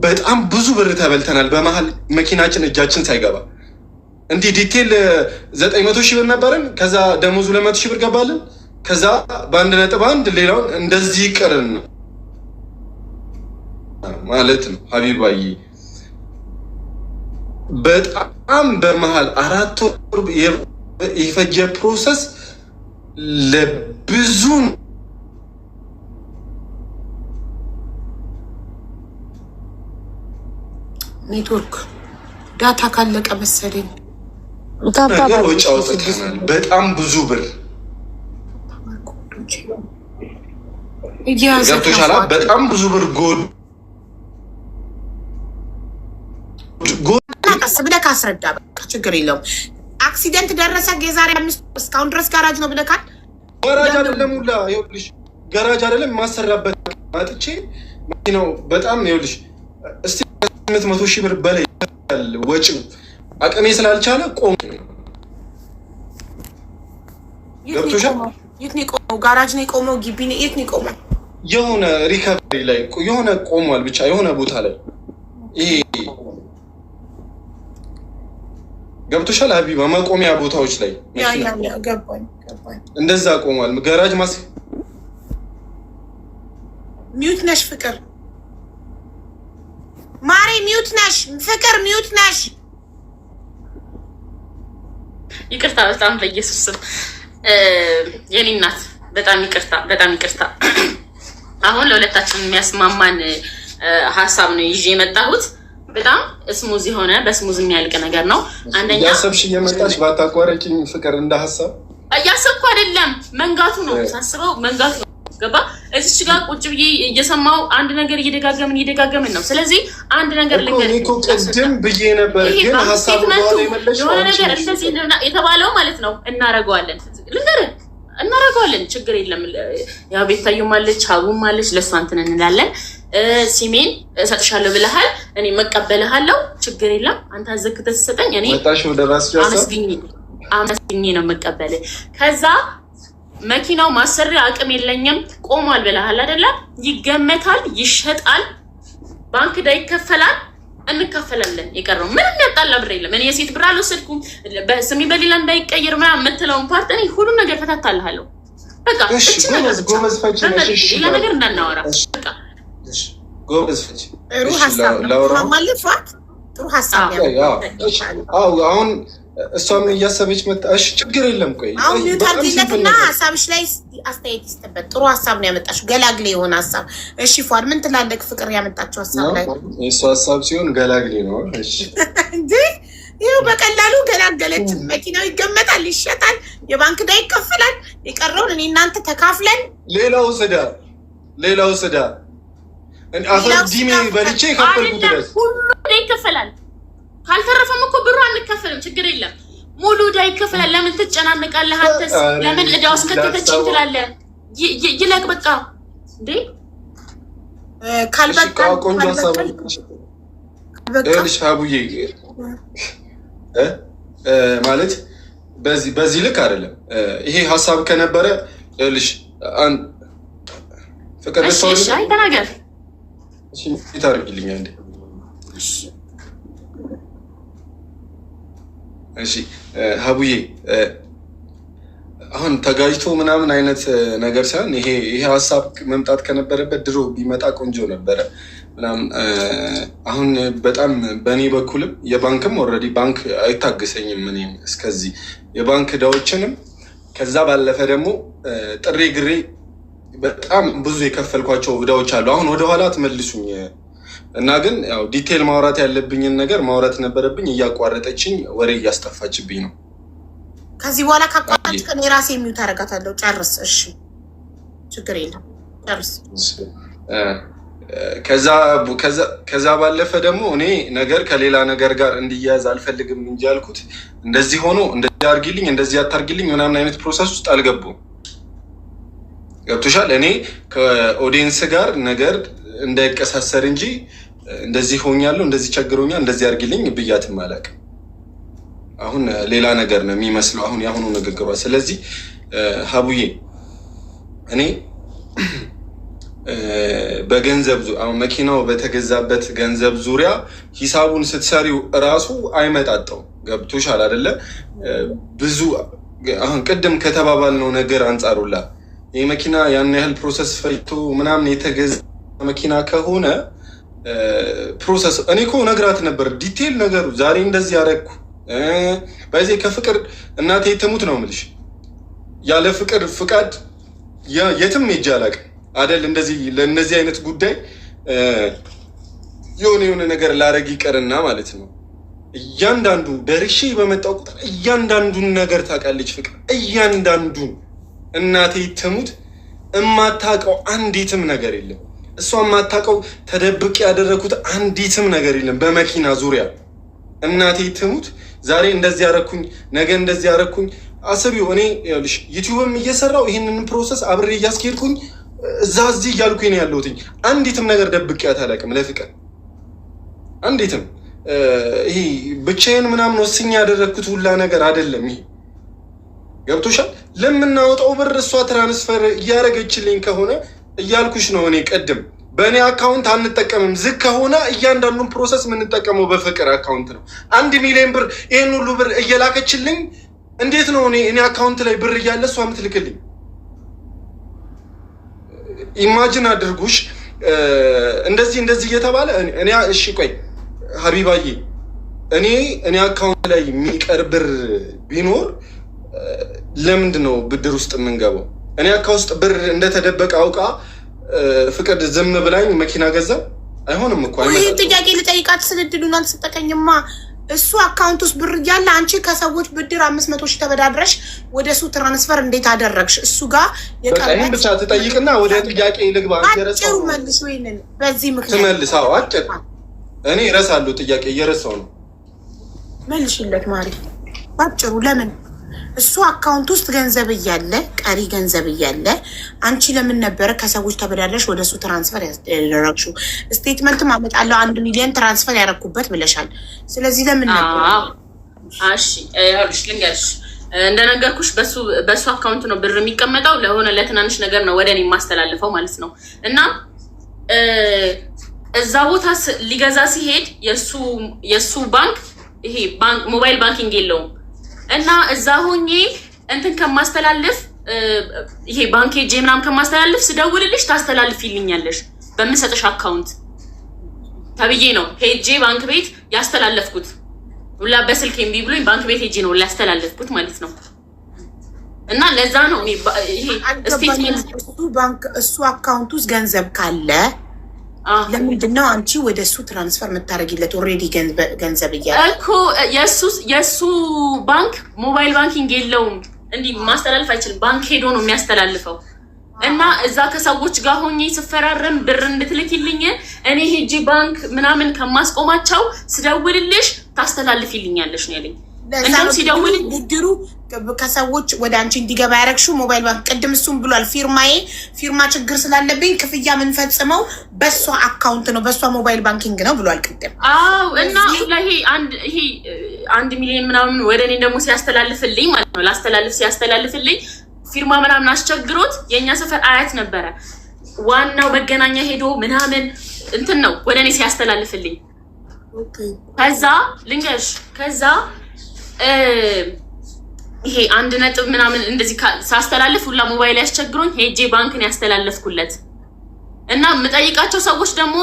በጣም ብዙ ብር ተበልተናል። በመሀል መኪናችን እጃችን ሳይገባ እንዲህ ዲቴል 900,000 ብር ነበረን። ከዛ ደሞዙ 200,000 ብር ገባልን። ከዛ በ1.1 ሌላውን እንደዚህ ይቀርን ነው ማለት ነው ሀቢባዬ። በጣም በመሀል 4 ወር የፈጀ ፕሮሰስ ለብዙ ኔትወርክ ዳታ ካለቀ መሰለኝ ወጪ አውጥተናል። በጣም ብዙ ብር ገብቶሻል? በጣም ብዙ ብር ቀስ ብለህ ካስረዳ በቃ ችግር የለውም። አክሲደንት ደረሰ የዛሬ 5 እስካሁን ድረስ ጋራጅ ነው ብለካል። ጋራጅ አይደለም ሁላ ይኸውልሽ፣ ጋራጅ አይደለም ማሰራበት አጥቼ መኪናው በጣም ይኸውልሽ፣ እስቲ 800,000 ብር በላይ ወጪው አቅሜ ስላልቻለ ቆም። ገብቶሻል? የት ነው የቆመው? ጋራጅ ነው የቆመው? ግቢ ነው? የት ነው የቆመው? የሆነ ሪከቨሪ ላይ የሆነ ቆሟል፣ ብቻ የሆነ ቦታ ላይ ይሄ ገብቶሻል? ሀቢባ መቆሚያ ቦታዎች ላይ ገባኝ። እንደዛ ቆሟል። ጋራጅ ሚዩት ነሽ ፍቅር ማሪ፣ ሚዩት ነሽ ፍቅር፣ ሚዩት ነሽ። ይቅርታ በጣም በኢየሱስ ስም የኔ እናት በጣም ይቅርታ። አሁን ለሁለታችን የሚያስማማን ሀሳብ ነው ይዤ የመጣሁት። በጣም ስሙዝ የሆነ በስሙዝ የሚያልቅ ነገር ነው። አንደኛ ያሰብሽ እየመጣች ባታቋረጭኝ ፍቅር፣ እንደ ሀሳብ እያሰብኩ አይደለም፣ መንጋቱ ነው ሳስበው፣ መንጋቱ ነው። ገባ? እዚች ጋር ቁጭ ብዬ እየሰማው አንድ ነገር እየደጋገምን ነው። ስለዚህ አንድ ነገር ቅድም ብዬ ነበር፣ ግን ሀሳቡ የሆነ ነገር እንደዚህ የተባለው ማለት ነው። እናረገዋለን፣ ችግር የለም። ያው ቤታዩም አለች፣ ሀቡም አለች፣ ለእሷ እንትን እንላለን። ሲሜን እሰጥሻለሁ ብለሃል፣ እኔ መቀበልሃለሁ፣ ችግር የለም። አንተ አዘክተህ ስትሰጠኝ እኔ አመስግኜ ነው የምቀበልህ። ከዛ መኪናው ማሰሪያ አቅም የለኝም ቆሟል ብለሃል አይደለ? ይገመታል፣ ይሸጣል፣ ባንክ ዳ ይከፈላል፣ እንካፈላለን። የቀረው ምንም ያጣላ ብር የለም። እኔ የሴት ብር አልወሰድኩም፣ ስሜ በሌላ እንዳይቀየር ምናምን የምትለውን ፓርት እኔ ሁሉ ነገር ፈታታልሃለሁ። በቃ ሌላ ነገር እንዳናወራ። በቃ ጎበዝ ፈች ጥሩ ሀሳብ አሁን እሷም እያሰበች መጣ። እሺ ችግር የለም። ቆይ አሁን ሚውታልነትና ሀሳብሽ ላይ አስተያየት ይስተበት። ጥሩ ሀሳብ ነው ያመጣሽው፣ ገላግሌ የሆነ ሀሳብ። እሺ ፏድ ምን ትላለህ? ፍቅር ያመጣችው ሀሳብ ላይ እሱ ሀሳብ ሲሆን ገላግሌ ነው። እሺ እንዴ ይኸው በቀላሉ ገላገለች። መኪናው ይገመታል፣ ይሸጣል፣ የባንክ ዕዳ ይከፈላል፣ የቀረውን እኔ እናንተ ተካፍለን ሌላው ስዳ አፈር ዲሜ በልቼ ከፈልኩ ድረስ ሁሉ ይከፈላል። ካልተረፈም እኮ ብሩ አንከፈልም፣ ችግር የለም። ሙሉ ዕዳ ይከፈላል። ለምን ትጨናነቃለህ? አንተስ ለምን ዕዳ ውስጥ ከተተችኝ ትላለህ? ይለቅ በቃ እንዴ ካልበቃ ቆንጆ ሀሳብ ሀቡዬ ማለት በዚህ ልክ አይደለም። ይሄ ሀሳብ ከነበረ ልሽ ፍቅር ተናገር ታደርግልኛ እንዴ? እሺ ሀቡዬ አሁን ተጋጅቶ ምናምን አይነት ነገር ሳይሆን ይሄ ሀሳብ መምጣት ከነበረበት ድሮ ቢመጣ ቆንጆ ነበረ ምናምን። አሁን በጣም በእኔ በኩልም የባንክም ኦልሬዲ ባንክ አይታገሰኝም። እኔም እስከዚህ የባንክ ዕዳዎችንም ከዛ ባለፈ ደግሞ ጥሬ ግሬ በጣም ብዙ የከፈልኳቸው ዕዳዎች አሉ። አሁን ወደኋላ ትመልሱኝ እና ግን ያው ዲቴል ማውራት ያለብኝን ነገር ማውራት ነበረብኝ። እያቋረጠችኝ ወሬ እያስጠፋችብኝ ነው። ከዚህ በኋላ ካቋረጥሽ ከኔ ራሴ የሚውት አደርጋታለሁ። ጨርስ። እሺ ችግር የለም ጨርስ። ከዛ ባለፈ ደግሞ እኔ ነገር ከሌላ ነገር ጋር እንዲያያዝ አልፈልግም እንጂ ያልኩት እንደዚህ ሆኖ እንደዚህ አርጊልኝ እንደዚህ አታርጊልኝ ምናምን አይነት ፕሮሰስ ውስጥ አልገቡም። ገብቶሻል? እኔ ከኦዲየንስ ጋር ነገር እንዳይቀሳሰር እንጂ እንደዚህ ሆኛለሁ እንደዚህ ቸግሮኛል እንደዚህ አርጊልኝ ብያትም አላውቅም። አሁን ሌላ ነገር ነው የሚመስለው አሁን ያሁኑ ንግግሯ። ስለዚህ ሀቡዬ እኔ በገንዘብ አሁን መኪናው በተገዛበት ገንዘብ ዙሪያ ሂሳቡን ስትሰሪው እራሱ አይመጣጠው። ገብቶሻል አይደለ? ብዙ አሁን ቅድም ከተባባልነው ነገር አንጻሩላ ይህ መኪና ያን ያህል ፕሮሰስ ፈይቶ ምናምን የተገዛ መኪና ከሆነ ፕሮሰስ እኔ እኮ ነግራት ነበር ዲቴል ነገሩ። ዛሬ እንደዚህ ያደረግኩ በዚህ ከፍቅር እናቴ ትሙት ነው የምልሽ። ያለ ፍቅር ፍቃድ የትም ሄጄ አላውቅም አይደል? እንደዚህ ለእነዚህ አይነት ጉዳይ የሆነ ነገር ላረግ ይቀርና ማለት ነው። እያንዳንዱ ደርሼ በመጣው ቁጥር እያንዳንዱን ነገር ታውቃለች ፍቅር። እያንዳንዱን እናቴ ትሙት እማታውቀው አንዲትም ነገር የለም። እሷ የማታውቀው ተደብቅ ያደረኩት አንዲትም ነገር የለም። በመኪና ዙሪያ እናቴ ትሙት ዛሬ እንደዚህ ያረኩኝ ነገ እንደዚህ ያረኩኝ አስቢው። እኔ ይኸውልሽ ዩቲዩብም እየሰራው ይህንን ፕሮሰስ አብሬ እያስኬድኩኝ እዚህ እያልኩኝ ነው ያለሁት። አንዲትም ነገር ደብቄያት አላውቅም ለፍቅር አንዲትም። ይሄ ብቻዬን ምናምን ወስኜ ያደረግኩት ሁላ ነገር አይደለም። ይሄ ገብቶሻል? ለምናወጣው ብር እሷ ትራንስፈር እያደረገችልኝ ከሆነ እያልኩሽ ነው። እኔ ቅድም በእኔ አካውንት አንጠቀምም። ዝግ ከሆነ እያንዳንዱን ፕሮሰስ የምንጠቀመው በፍቅር አካውንት ነው። 1 ሚሊዮን ብር ይህን ሁሉ ብር እየላከችልኝ እንዴት ነው እኔ አካውንት ላይ ብር እያለ እሷ የምትልክልኝ? ኢማጂን አድርጉሽ እንደዚህ እየተባለ እኔ እሺ ቆይ ሀቢባዬ እኔ አካውንት ላይ የሚቀር ብር ቢኖር ለምንድን ነው ብድር ውስጥ የምንገባው? እኔ አካውንት ውስጥ ብር እንደተደበቀ አውቃ ፍቅር ዝም ብላኝ መኪና ገዛ አይሆንም እኮ። ይህ ጥያቄ ልጠይቃት ስልድሉን አልሰጠቀኝማ። እሱ አካውንት ውስጥ ብር እያለ አንቺ ከሰዎች ብድር 500 ሺህ ተበዳድረሽ ወደ እሱ ትራንስፈር እንዴት አደረግሽ? እሱ ጋር የቀረኝ ብቻ ትጠይቅና ወደ ጥያቄ ልግባ። አጭሩ መልስ ወይንን በዚህ ምክንያት ትመልስ። አዎ አጭር እኔ እረሳለሁ። ጥያቄ እየረሳው ነው። መልሽለት ማሪ ባጭሩ። ለምን እሱ አካውንት ውስጥ ገንዘብ እያለ ቀሪ ገንዘብ እያለ አንቺ ለምን ነበረ ከሰዎች ተበዳድረሽ ወደ እሱ ትራንስፈር ያደረግሽው? ስቴትመንትም አመጣለሁ 1 ሚሊዮን ትራንስፈር ያደረኩበት ብለሻል። ስለዚህ ለምን ነበር? እሺ ይኸውልሽ ልንገርሽ፣ እንደነገርኩሽ በሱ አካውንት ነው ብር የሚቀመጠው። ለሆነ ለትናንሽ ነገር ነው ወደ እኔ የማስተላልፈው ማለት ነው። እና እዛ ቦታ ሊገዛ ሲሄድ የሱ ባንክ ይሄ ሞባይል ባንኪንግ የለውም። እና እዛ ሆኜ እንትን ከማስተላልፍ ይሄ ባንክ ሄጄ ምናምን ከማስተላልፍ ስደውልልሽ ታስተላልፊልኛለሽ በምሰጥሽ አካውንት ተብዬ ነው ሄጄ ባንክ ቤት ያስተላለፍኩት። ሁላ በስልክ እምቢ ብሎኝ ባንክ ቤት ሄጄ ነው ያስተላለፍኩት ማለት ነው። እና ለዛ ነው ይሄ ስቴትመንት እሱ አካውንት ውስጥ ገንዘብ ካለ ለምንድን ነው አንቺ ወደ እሱ ትራንስፈር የምታደርጊለት? ኦልሬዲ ገንዘብ እያለ እኮ የእሱ ባንክ ሞባይል ባንኪንግ የለውም። እንዲህ ማስተላለፍ አይችልም። ባንክ ሄዶ ነው የሚያስተላልፈው። እና እዛ ከሰዎች ጋር ሆኜ ስፈራረም ብር እንድትልኪልኝ እኔ ሄጂ ባንክ ምናምን ከማስቆማቸው ስደውልልሽ ታስተላልፊልኛለሽ ነው ያለኝ። እንደውም ሲደውል ብድሩ ከሰዎች ወደ አንቺ እንዲገባ ያደረግሽው ሞባይል ባንክ ቅድም እሱም ብሏል። ፊርማ ችግር ስላለብኝ ክፍያ የምንፈጽመው በሷ አካውንት ነው በሷ ሞባይል ባንኪንግ ነው ብሏል ቅድም። አዎ እና ይሄ 1 ሚሊዮን ምናምን ወደ እኔ ደግሞ ሲያስተላልፍልኝ ማለት ነው ላስተላልፍ ሲያስተላልፍልኝ ፊርማ ምናምን አስቸግሮት የእኛ ሰፈር አያት ነበረ ዋናው መገናኛ ሄዶ ምናምን እንትን ነው ወደ እኔ ሲያስተላልፍልኝ። ከዛ ልንገርሽ ከዛ ይሄ 1 ነጥብ ምናምን እንደዚህ ሳስተላልፍ ሁላ ሞባይል ያስቸግሮኝ ሄጄ ባንክን ያስተላለፍኩለት። እና የምጠይቃቸው ሰዎች ደግሞ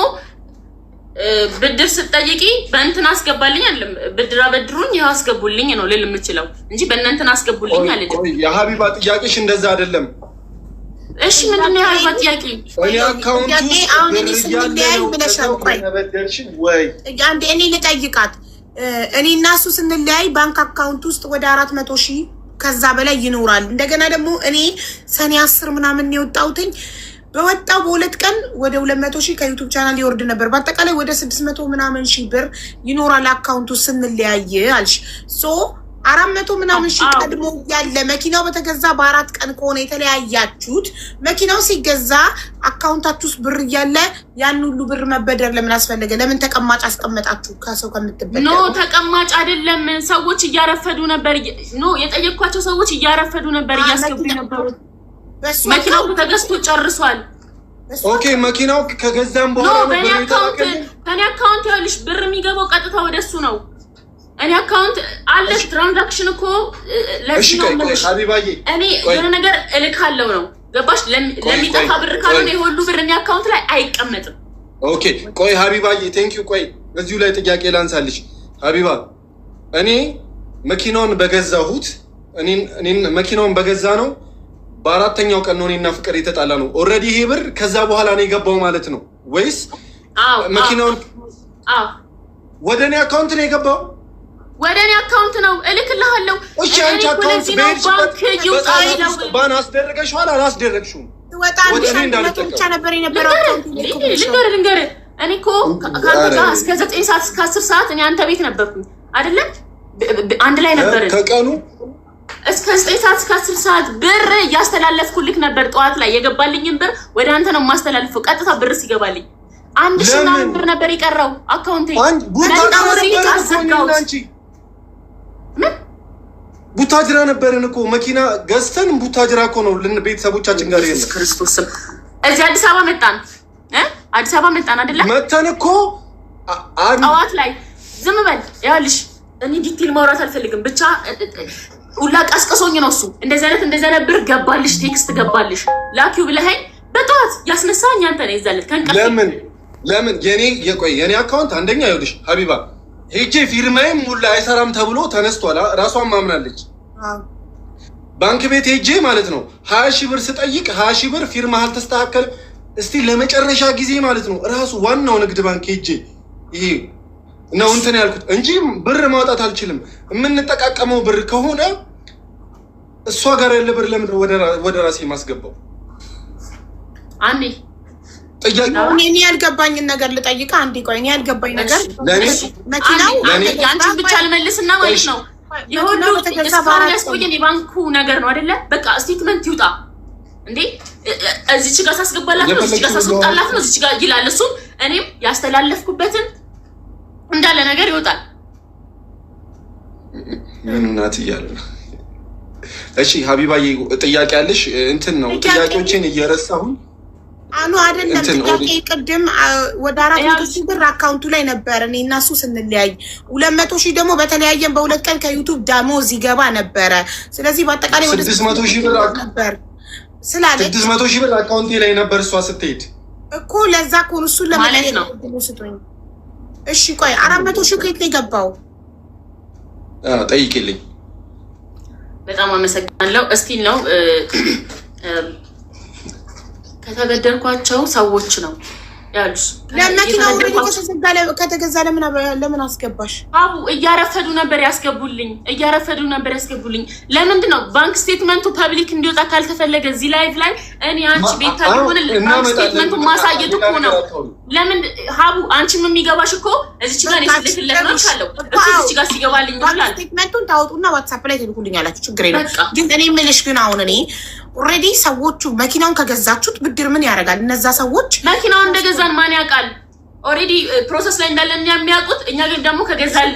ብድር ስትጠይቂ በእንትን አስገባልኝ አይደለም ብድር አበድሩኝ ይኸው አስገቡልኝ ነው ልል የምችለው እንጂ በእናንተን አስገቡልኝ አይደለም። የሀቢባ ጥያቄሽ እንደዛ አይደለም። እሺ ምንድን ነው የሀቢባ ጥያቄ? እኔ አካውንት ውስጥ አሁን እኔ ስንለያይ ብለሻል። ቆይ አንዴ እኔ ልጠይቃት። እኔ እና እሱ ስንለያይ ባንክ አካውንት ውስጥ ወደ 400 ሺህ ከዛ በላይ ይኖራል። እንደገና ደግሞ እኔ ሰኔ 10 ምናምን የወጣሁትኝ በወጣው በ2 ቀን ወደ 200 ሺህ ከዩቲዩብ ቻናል ይወርድ ነበር። በአጠቃላይ ወደ 600 ምናምን ሺህ ብር ይኖራል አካውንቱ ስንለያይ አልሽ። ሶ 400 ምናምን ሺህ ቀድሞ ያለ መኪናው በተገዛ በ4 ቀን ከሆነ የተለያያችሁት መኪናው ሲገዛ አካውንታችሁ ውስጥ ብር እያለ ያን ሁሉ ብር መበደር ለምን አስፈለገ? ለምን ተቀማጭ አስቀመጣችሁ? ከሰው ከምትበደር ኖ ተቀማጭ አይደለም። ሰዎች እያረፈዱ ነበር። ኖ የጠየኳቸው ሰዎች እያረፈዱ ነበር እያስገቡ ነበር። መኪናው ተገዝቶ ጨርሷል። ኦኬ መኪናው ከገዛም በኋላ ነው ብር ይተካከለ። ከኔ አካውንት ያልሽ ብር የሚገባው ቀጥታ ወደሱ ነው። እኔ አካውንት አለ ትራንዛክሽን እኮ ለዚህ ነው ማለት ሀቢባዬ እኔ የሆነ ነገር እልካለሁ ነው ገባሽ? ለሚጠፋ ብር ካልሆነ የሁሉ ብር እኔ አካውንት ላይ አይቀመጥም። ኦኬ ቆይ ሀቢባዬ ቴንክ ዩ። ቆይ እዚሁ ላይ ጥያቄ ላንሳልሽ ሀቢባ። እኔ መኪናውን በገዛሁት እኔ መኪናውን በገዛ ነው በ4ኛው ቀን ነው እኔና ፍቅር የተጣላ ነው። ኦልሬዲ ይሄ ብር ከዛ በኋላ ነው የገባው ማለት ነው ወይስ መኪናውን ወደ እኔ አካውንት ነው የገባው? ወደ እኔ አካውንት ነው እልክልሃለሁ። እሺ አንቺ አካውንት ባንክ ይውጣ ነው ባን አስደረገሽዋል አላስደረግሽውም? ብቻ ነበር የነበረው። ልንገርህ እኔ እኮ ከአንተ ጋር እስከ 9 ሰዓት እስከ 10 ሰዓት እኔ አንተ ቤት ነበርኩኝ አይደለ? አንድ ላይ ነበርን ከቀኑ እስከ 9 ሰዓት እስከ 10 ሰዓት ብር እያስተላለፍኩልክ ነበር። ጠዋት ላይ የገባልኝን ብር ወደ አንተ ነው የማስተላልፈው። ቀጥታ ብር ሲገባልኝ 1000 ብር ነበር የቀረው አካውንቴ። ቡታጅራ ነበርን እኮ መኪና ገዝተን ቡታጅራ እኮ ነው ቤተሰቦቻችን ጋር ኢየሱስ ክርስቶስ ስም እዚህ አዲስ አበባ መጣን። አዲስ አበባ መጣን አይደለ? መጣን እኮ ጠዋት ላይ ዝም በል ያልሽ እኔ ዲቴል ማውራት አልፈልግም። ብቻ ሁላ ቀስቀሶኝ ነው እሱ እንደዚህ አይነት ብር ገባልሽ፣ ቴክስት ገባልሽ ላኪው ብለኸኝ በጠዋት ያስነሳኝ አንተ ነህ። ይዛለት ከንቀፍ ለምን የኔ አካውንት አንደኛ ይኸውልሽ ሀቢባ ሄጄ ፊርማዬም ሙላ አይሰራም ተብሎ ተነስቷል። ራሷን ማምናለች። ባንክ ቤት ሄጄ ማለት ነው 20,000 ብር ስጠይቅ 20,000 ብር ፊርማ አልተስተካከል እስቲ ለመጨረሻ ጊዜ ማለት ነው ራሱ ዋናው ንግድ ባንክ ሄጄ ይሄ ነው እንትን ያልኩት እንጂ ብር ማውጣት አልችልም። የምንጠቃቀመው ብር ከሆነ እሷ ጋር ያለ ብር ለምን ወደ ራሴ ማስገባው? አንዴ እኔ ያልገባኝን ነገር ልጠይቅህ። አንዴ ቆይ እኔ ያልገባኝ ነገር መኪናው ያንቺን ብቻ ልመልስና ማለት ነው የሁሉ እስካሁን ያስቆየን የባንኩ ነገር ነው አይደለ? በቃ ስቴትመንት ይውጣ እንዴ እዚች ጋር ሳስገባላት ነው እዚች ጋር ሳስወጣላት ነው እዚች ጋር ይላል እሱ። እኔም ያስተላለፍኩበትን እንዳለ ነገር ይወጣል። ምን እናት እያለ ነው። እሺ ሀቢባዬ ጥያቄ አለሽ? እንትን ነው ጥያቄዎችን እየረሳሁኝ አኑ አይደለም ጥያቄ ቅድም ወደ 400,000 ብር አካውንቱ ላይ ነበር እኔ እና እሱ ስንለያይ 200,000 ደግሞ በተለያየን በሁለት ቀን ከዩቲዩብ ደሞዝ ይገባ ነበረ። ስለዚህ በአጠቃላይ ወደ 600,000 ብር ነበር ስላለች 600,000 ብር አካውንቴ ላይ ነበር እሷ ስትሄድ እኮ ለዛ እኮ እሱን ለማለት ነው ስጡኝ። እሺ ቆይ 400,000 ከየት ላይ ገባው? ጠይቂልኝ። በጣም አመሰግናለሁ። እስቲ ነው ከተበደልኳቸው ሰዎች ነው ያሉሽ። ለመኪናው ከተገዛ ለምን አስገባሽ? አቡ እያረፈዱ ነበር ያስገቡልኝ። ለምንድን ነው ባንክ ስቴትመንቱ ፐብሊክ እንዲወጣ ካልተፈለገ እዚህ ላይቭ ላይ እኔ አንቺ ቤት ታልሆነ ባንክ ስቴትመንቱ ማሳየት እኮ ነው። ለምን ሀቡ አንቺም የሚገባሽ እኮ እዚች ጋር ይስልክለት ነው ካለው እዚች ጋር ሲገባልኝ ይላል። ስቴትመንቱን ታወጡና ዋትስአፕ ላይ ትልኩልኛላችሁ። ችግር የለም። ግን እኔ የምልሽ ግን አሁን እኔ ኦልሬዲ ሰዎቹ መኪናውን ከገዛችሁት ብድር ምን ያደርጋል? እነዛ ሰዎች መኪናውን እንደገዛን ማን ያውቃል? ኦልሬዲ ፕሮሰስ ላይ እንዳለን የሚያውቁት እኛ ግን ደግሞ ከገዛን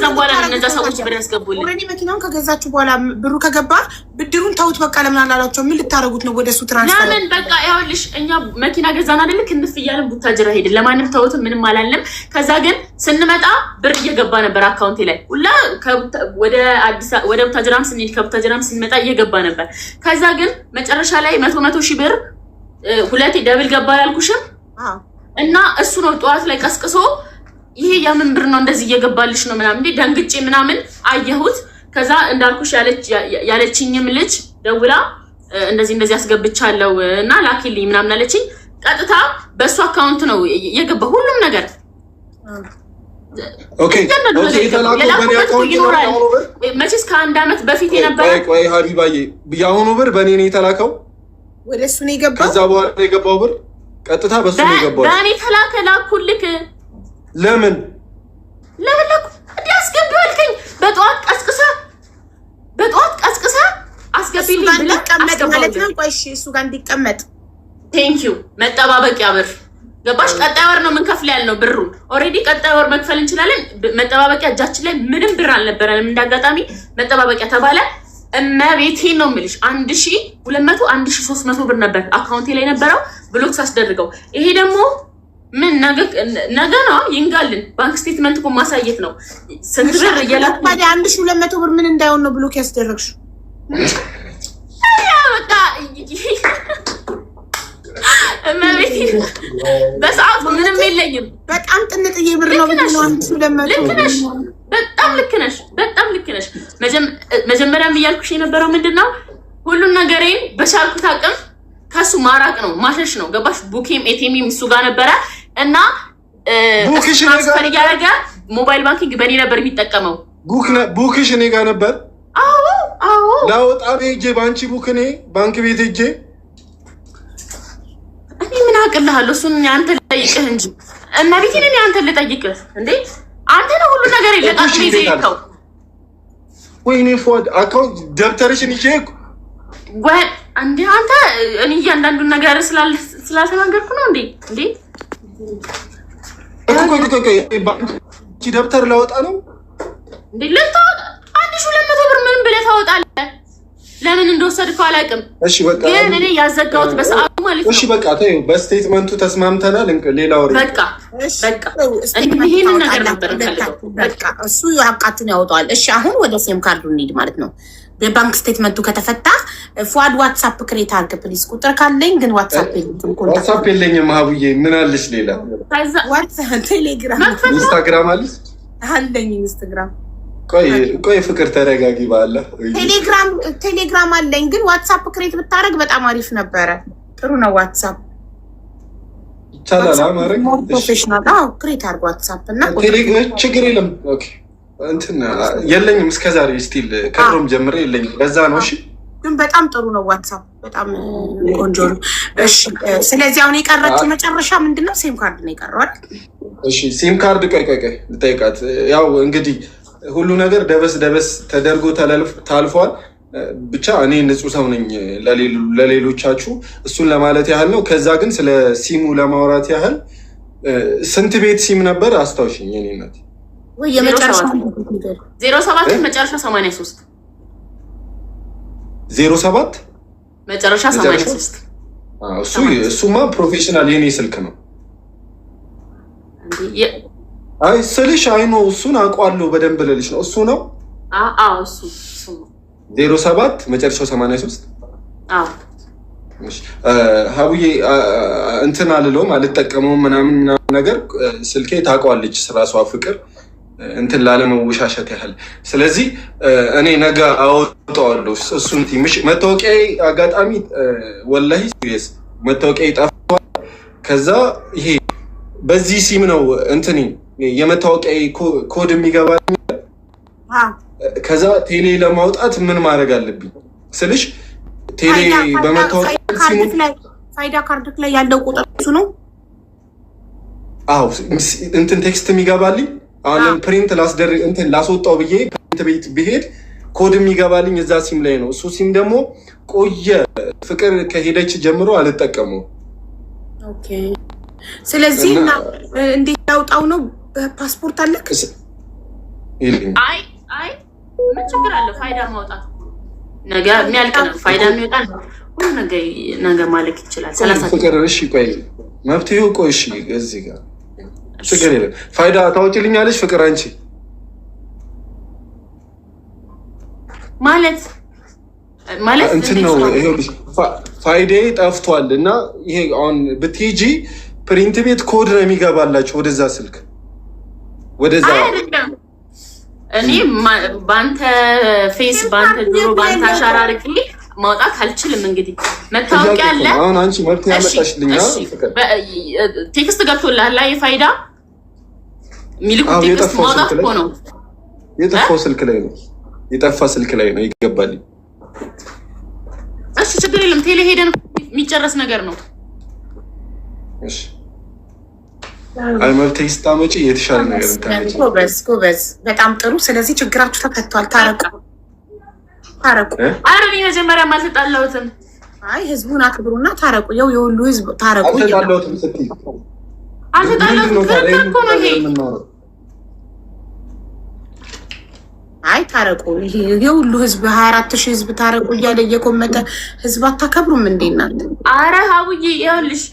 በኋላ እነዛ ሰዎች ብር ያስገቡልን። ኦልሬዲ መኪናውን ከገዛችሁ በኋላ ብሩ ከገባ ብድሩን ተውት በቃ። ለምን አላላቸው? ምን ልታረጉት ነው? ወደሱ ትራንስፈር ለምን በቃ ይኸውልሽ እኛ መኪና ገዛን አይደል? ክንፍ እያለን ቡታጅራ ሄድን። ለማንም ተውት ምንም አላለም። ከዛ ግን ስንመጣ ብር እየገባ ነበር አካውንቴ ላይ ሁላ ወደ ቡታጅራም ስንሄድ ከቡታጅራም ስንመጣ እየገባ ነበር። ከዛ ግን መጨረሻ ላይ 100,000 ብር ሁለቴ ደብል ገባ ያልኩሽም እና እሱ ነው ጠዋት ላይ ቀስቅሶ ይሄ የምን ብር ነው እንደዚህ እየገባልሽ ነው ምናምን እንዴ ደንግጬ ምናምን አየሁት። ከዛ እንዳልኩሽ ያለችኝም ልጅ ደውላ እንደዚህ አስገብቻለሁ እና ላኪልኝ ምናምን አለችኝ። ቀጥታ በሱ አካውንት ነው የገባ ሁሉም ነገር። ኦኬ መቼስ ከ1 ዓመት በፊት የነበረ ቆይ ሀቢባዬ ያሁኑ ብር በእኔ ነው የተላከው። ወደ እሱ ነው የገባው። ከዛ በኋላ የገባው ብር ቀጥታ በሱ ነው የገባው። በእኔ ተላከ ላኩልክ። ለምን ላኩ እንዴ አስገቢው አልከኝ። በጠዋት ቀስቅሳ አስገቢልኝ ብለህ እንዲቀመጥ ማለት ነው። ቆይ እሺ እሱ ጋር እንዲቀመጥ ቴንክ ዩ መጠባበቂያ ብር ገባሽ? ቀጣይ ወር ነው የምንከፍል ያልነው ብሩን። ኦልሬዲ ቀጣይ ወር መክፈል እንችላለን። መጠባበቂያ እጃችን ላይ ምንም ብር አልነበረንም። እንዳጋጣሚ መጠባበቂያ ተባለ። እመቤቴን ነው የምልሽ 1200 1300 ብር ነበር አካውንቴ ላይ ነበረው ብሎክ ሳስደርገው። ይሄ ደግሞ ምን ነገ ነው ይንጋልን። ባንክ ስቴትመንት እኮ ማሳየት ነው። ስንት ብር እየላኩ ታዲያ 1200 ብር ምን እንዳይሆን ነው ብሎክ ያስደረግሽው? በቃ እመቤቴን በሰዓቱ ምንም የለኝም። በጣም ጥንጥዬ ብር ነው ብለሽ ነው 1200። ልክ ነሽ። በጣም ልክ ነሽ። መጀመሪያም እያልኩሽ የነበረው ምንድነው ሁሉን ነገሬን በቻልኩት አቅም ከሱ ማራቅ ነው ማሸሽ ነው። ገባሽ? ቡኬም ኤቲኤምም እሱ ጋር ነበረ እና ትራንስፈር እያደረገ ሞባይል ባንኪንግ በእኔ ነበር የሚጠቀመው። ቡክሽ እኔ ጋር ነበር። አዎ ላወጣ ሄጄ በአንቺ ቡክ እኔ ባንክ ቤት ሄጄ አቅልሃለሁ። እሱን አንተ ልጠይቅህ እንጂ እና ቤቴን እኔ አንተ ልጠይቅህ እንዴ? አንተ ነው ሁሉ ነገር ይለቃል ይዘይከው። ወይኔ ፎድ አካውንት ደብተርሽን ይዤ ወይ አንዴ አንተ እኔ እያንዳንዱን ነገር ስላልተናገርኩ ነው እንዴ? እንዴ ቆይ ደብተር ላወጣ ነው እንዴ? ለታወጣ 1200 ብር ምን ብለህ ታወጣለህ? ለምን እንደወሰድከው አላውቅም። እሺ በቃ ግን እኔ ያዘጋሁት በሰዓቱ ማለት ነው። እሺ በቃ ተይው፣ በስቴትመንቱ ተስማምተናል። ሌላ ወሬ በቃ ይሄንን ነገር ነበር በቃ እሱ ያቃቱን ያወጣዋል። እሺ አሁን ወደ ሴም ካርዱ እንሂድ ማለት ነው። በባንክ ስቴትመንቱ ከተፈታ ፏድ ዋትስአፕ ክሬት አድርግ ፕሊዝ። ቁጥር ካለኝ ግን ዋትስአፕ የለኝም። ሀቡዬ ምን አለሽ ሌላ? ቴሌግራም ኢንስታግራም አለሽ? አለኝ ኢንስታግራም። ቆይ ፍቅር ተረጋጊ። ባለ ቴሌግራም አለኝ ግን ዋትስአፕ ክሬት ብታደርግ በጣም አሪፍ ነበረ። ጥሩ ነው ዋትስአፕ ይቻላል ማድረግ። ፕሮፌሽናል ክሬት አድርግ ዋትስአፕ እና ችግር የለም። ኦኬ እንትን የለኝም እስከዛሬ ስቲል ከድሮም ጀምሬ የለኝም። በዛ ነው። እሺ ግን በጣም ጥሩ ነው ዋትስአፕ፣ በጣም ቆንጆ ነው። እሺ ስለዚህ አሁን የቀረችው መጨረሻ ምንድነው? ሴም ካርድ ነው የቀረው አይደል? እሺ ሴም ካርድ ቆይ ልጠይቃት። ያው እንግዲህ ሁሉ ነገር ደበስ ተደርጎ ታልፏል። ብቻ እኔ ንጹህ ሰው ነኝ ለሌሎቻችሁ እሱን ለማለት ያህል ነው። ከዛ ግን ስለ ሲሙ ለማውራት ያህል ስንት ቤት ሲም ነበር አስታውሽኝ የኔ እናት? ወይ የመጨረሻ 07 መጨረሻ 83 07 መጨረሻ 83 እሱማ ፕሮፌሽናል የኔ ስልክ ነው። አይ ስልሽ አይኖ እሱን አውቀዋለሁ በደንብ ልልሽ ነው። እሱ ነው እሱ 07 መጨረሻው 83 ሀቡዬ እንትን አልለውም አልጠቀመውም ምናምን ነገር ስልኬ ታውቀዋለች ስራሷ ፍቅር እንትን ላለመወሻሸት ያህል። ስለዚህ እኔ ነገ አወጣዋለሁ እሱን ትንሽ መታወቂያዬ አጋጣሚ ወላሂ ሲሪየስ መታወቂያዬ ጠፋ። ከዛ ይሄ በዚህ ሲም ነው እንትን የመታወቂያዬ ኮድ የሚገባልኝ። ከዛ ቴሌ ለማውጣት ምን ማድረግ አለብኝ ስልሽ ቴሌ በመታወቂያ ሲሙ ፋይዳ ካርድ ላይ ያለው ቁጥር እሱ ነው። እንትን ቴክስት የሚገባልኝ አሁን ፕሪንት ላስደርግ እንትን ላስወጣው ብዬ ፕሪንት ቤት ብሄድ ኮድ የሚገባልኝ እዛ ሲም ላይ ነው። እሱ ሲም ደግሞ ቆየ ፍቅር ከሄደች ጀምሮ አልጠቀመው። ኦኬ ስለዚህ እንዴት ያውጣው ነው? ፓስፖርት አለክ? አይ ምን ችግር አለ? ፋይዳ ማውጣት ነገ የሚያልቅ ነው። ፋይዳ የሚወጣ ነው ሁሉ ነገ ማለክ ይችላል። 30 ፍቅር እሺ ቆይ መብትው ቆይ እሺ እዚህ ጋር ችግር የለም። ፋይዳ ታውጪልኛለሽ ፍቅር አንቺ ማለት እንትን ነው ይሄውልሽ ፋይዳዬ ጠፍቷል እና ይሄ አሁን ብትሄጂ ፕሪንት ቤት ኮድ ነው የሚገባላችሁ ወደዛ ስልክ ወደዛ እኔ ባንተ ፌስ ባንተ ጆሮ ባንተ አሻራ አድርጌ ማውጣት አልችልም። እንግዲህ መታወቂያ አለ። አሁን አንቺ መብት ያመጣሽልኛ ቴክስት ገብቶልሃል ላይ ፋይዳ ሚልኩ ቴክስት ማውጣት እኮ ነው። የጠፋው ስልክ ላይ ነው ይገባልኝ። እሺ ችግር የለም። ቴሌ ሄደን የሚጨረስ ነገር ነው። እሺ አይ መብት ስታመጪ የተሻለ ነገር እንታመጪ። ጎበዝ በጣም ጥሩ። ስለዚህ ችግራችሁ ተፈቷል። ታረቁ። አረ እኔ መጀመሪያ አልተጣላሁትም። አይ ህዝቡን አክብሩና ታረቁ። የሁሉ ህዝብ ታረቁ። አልተጣላሁትም ስትይ አልተጣላሁትም እኮ ነው ይሄ። አይ ታረቁ። ይሄ የሁሉ ህዝብ 24000 ህዝብ ታረቁ እያለ እየኮመተ ህዝብ አታከብሩም እንዴ እናንተ? አረ ሀቡዬ ይኸውልሽ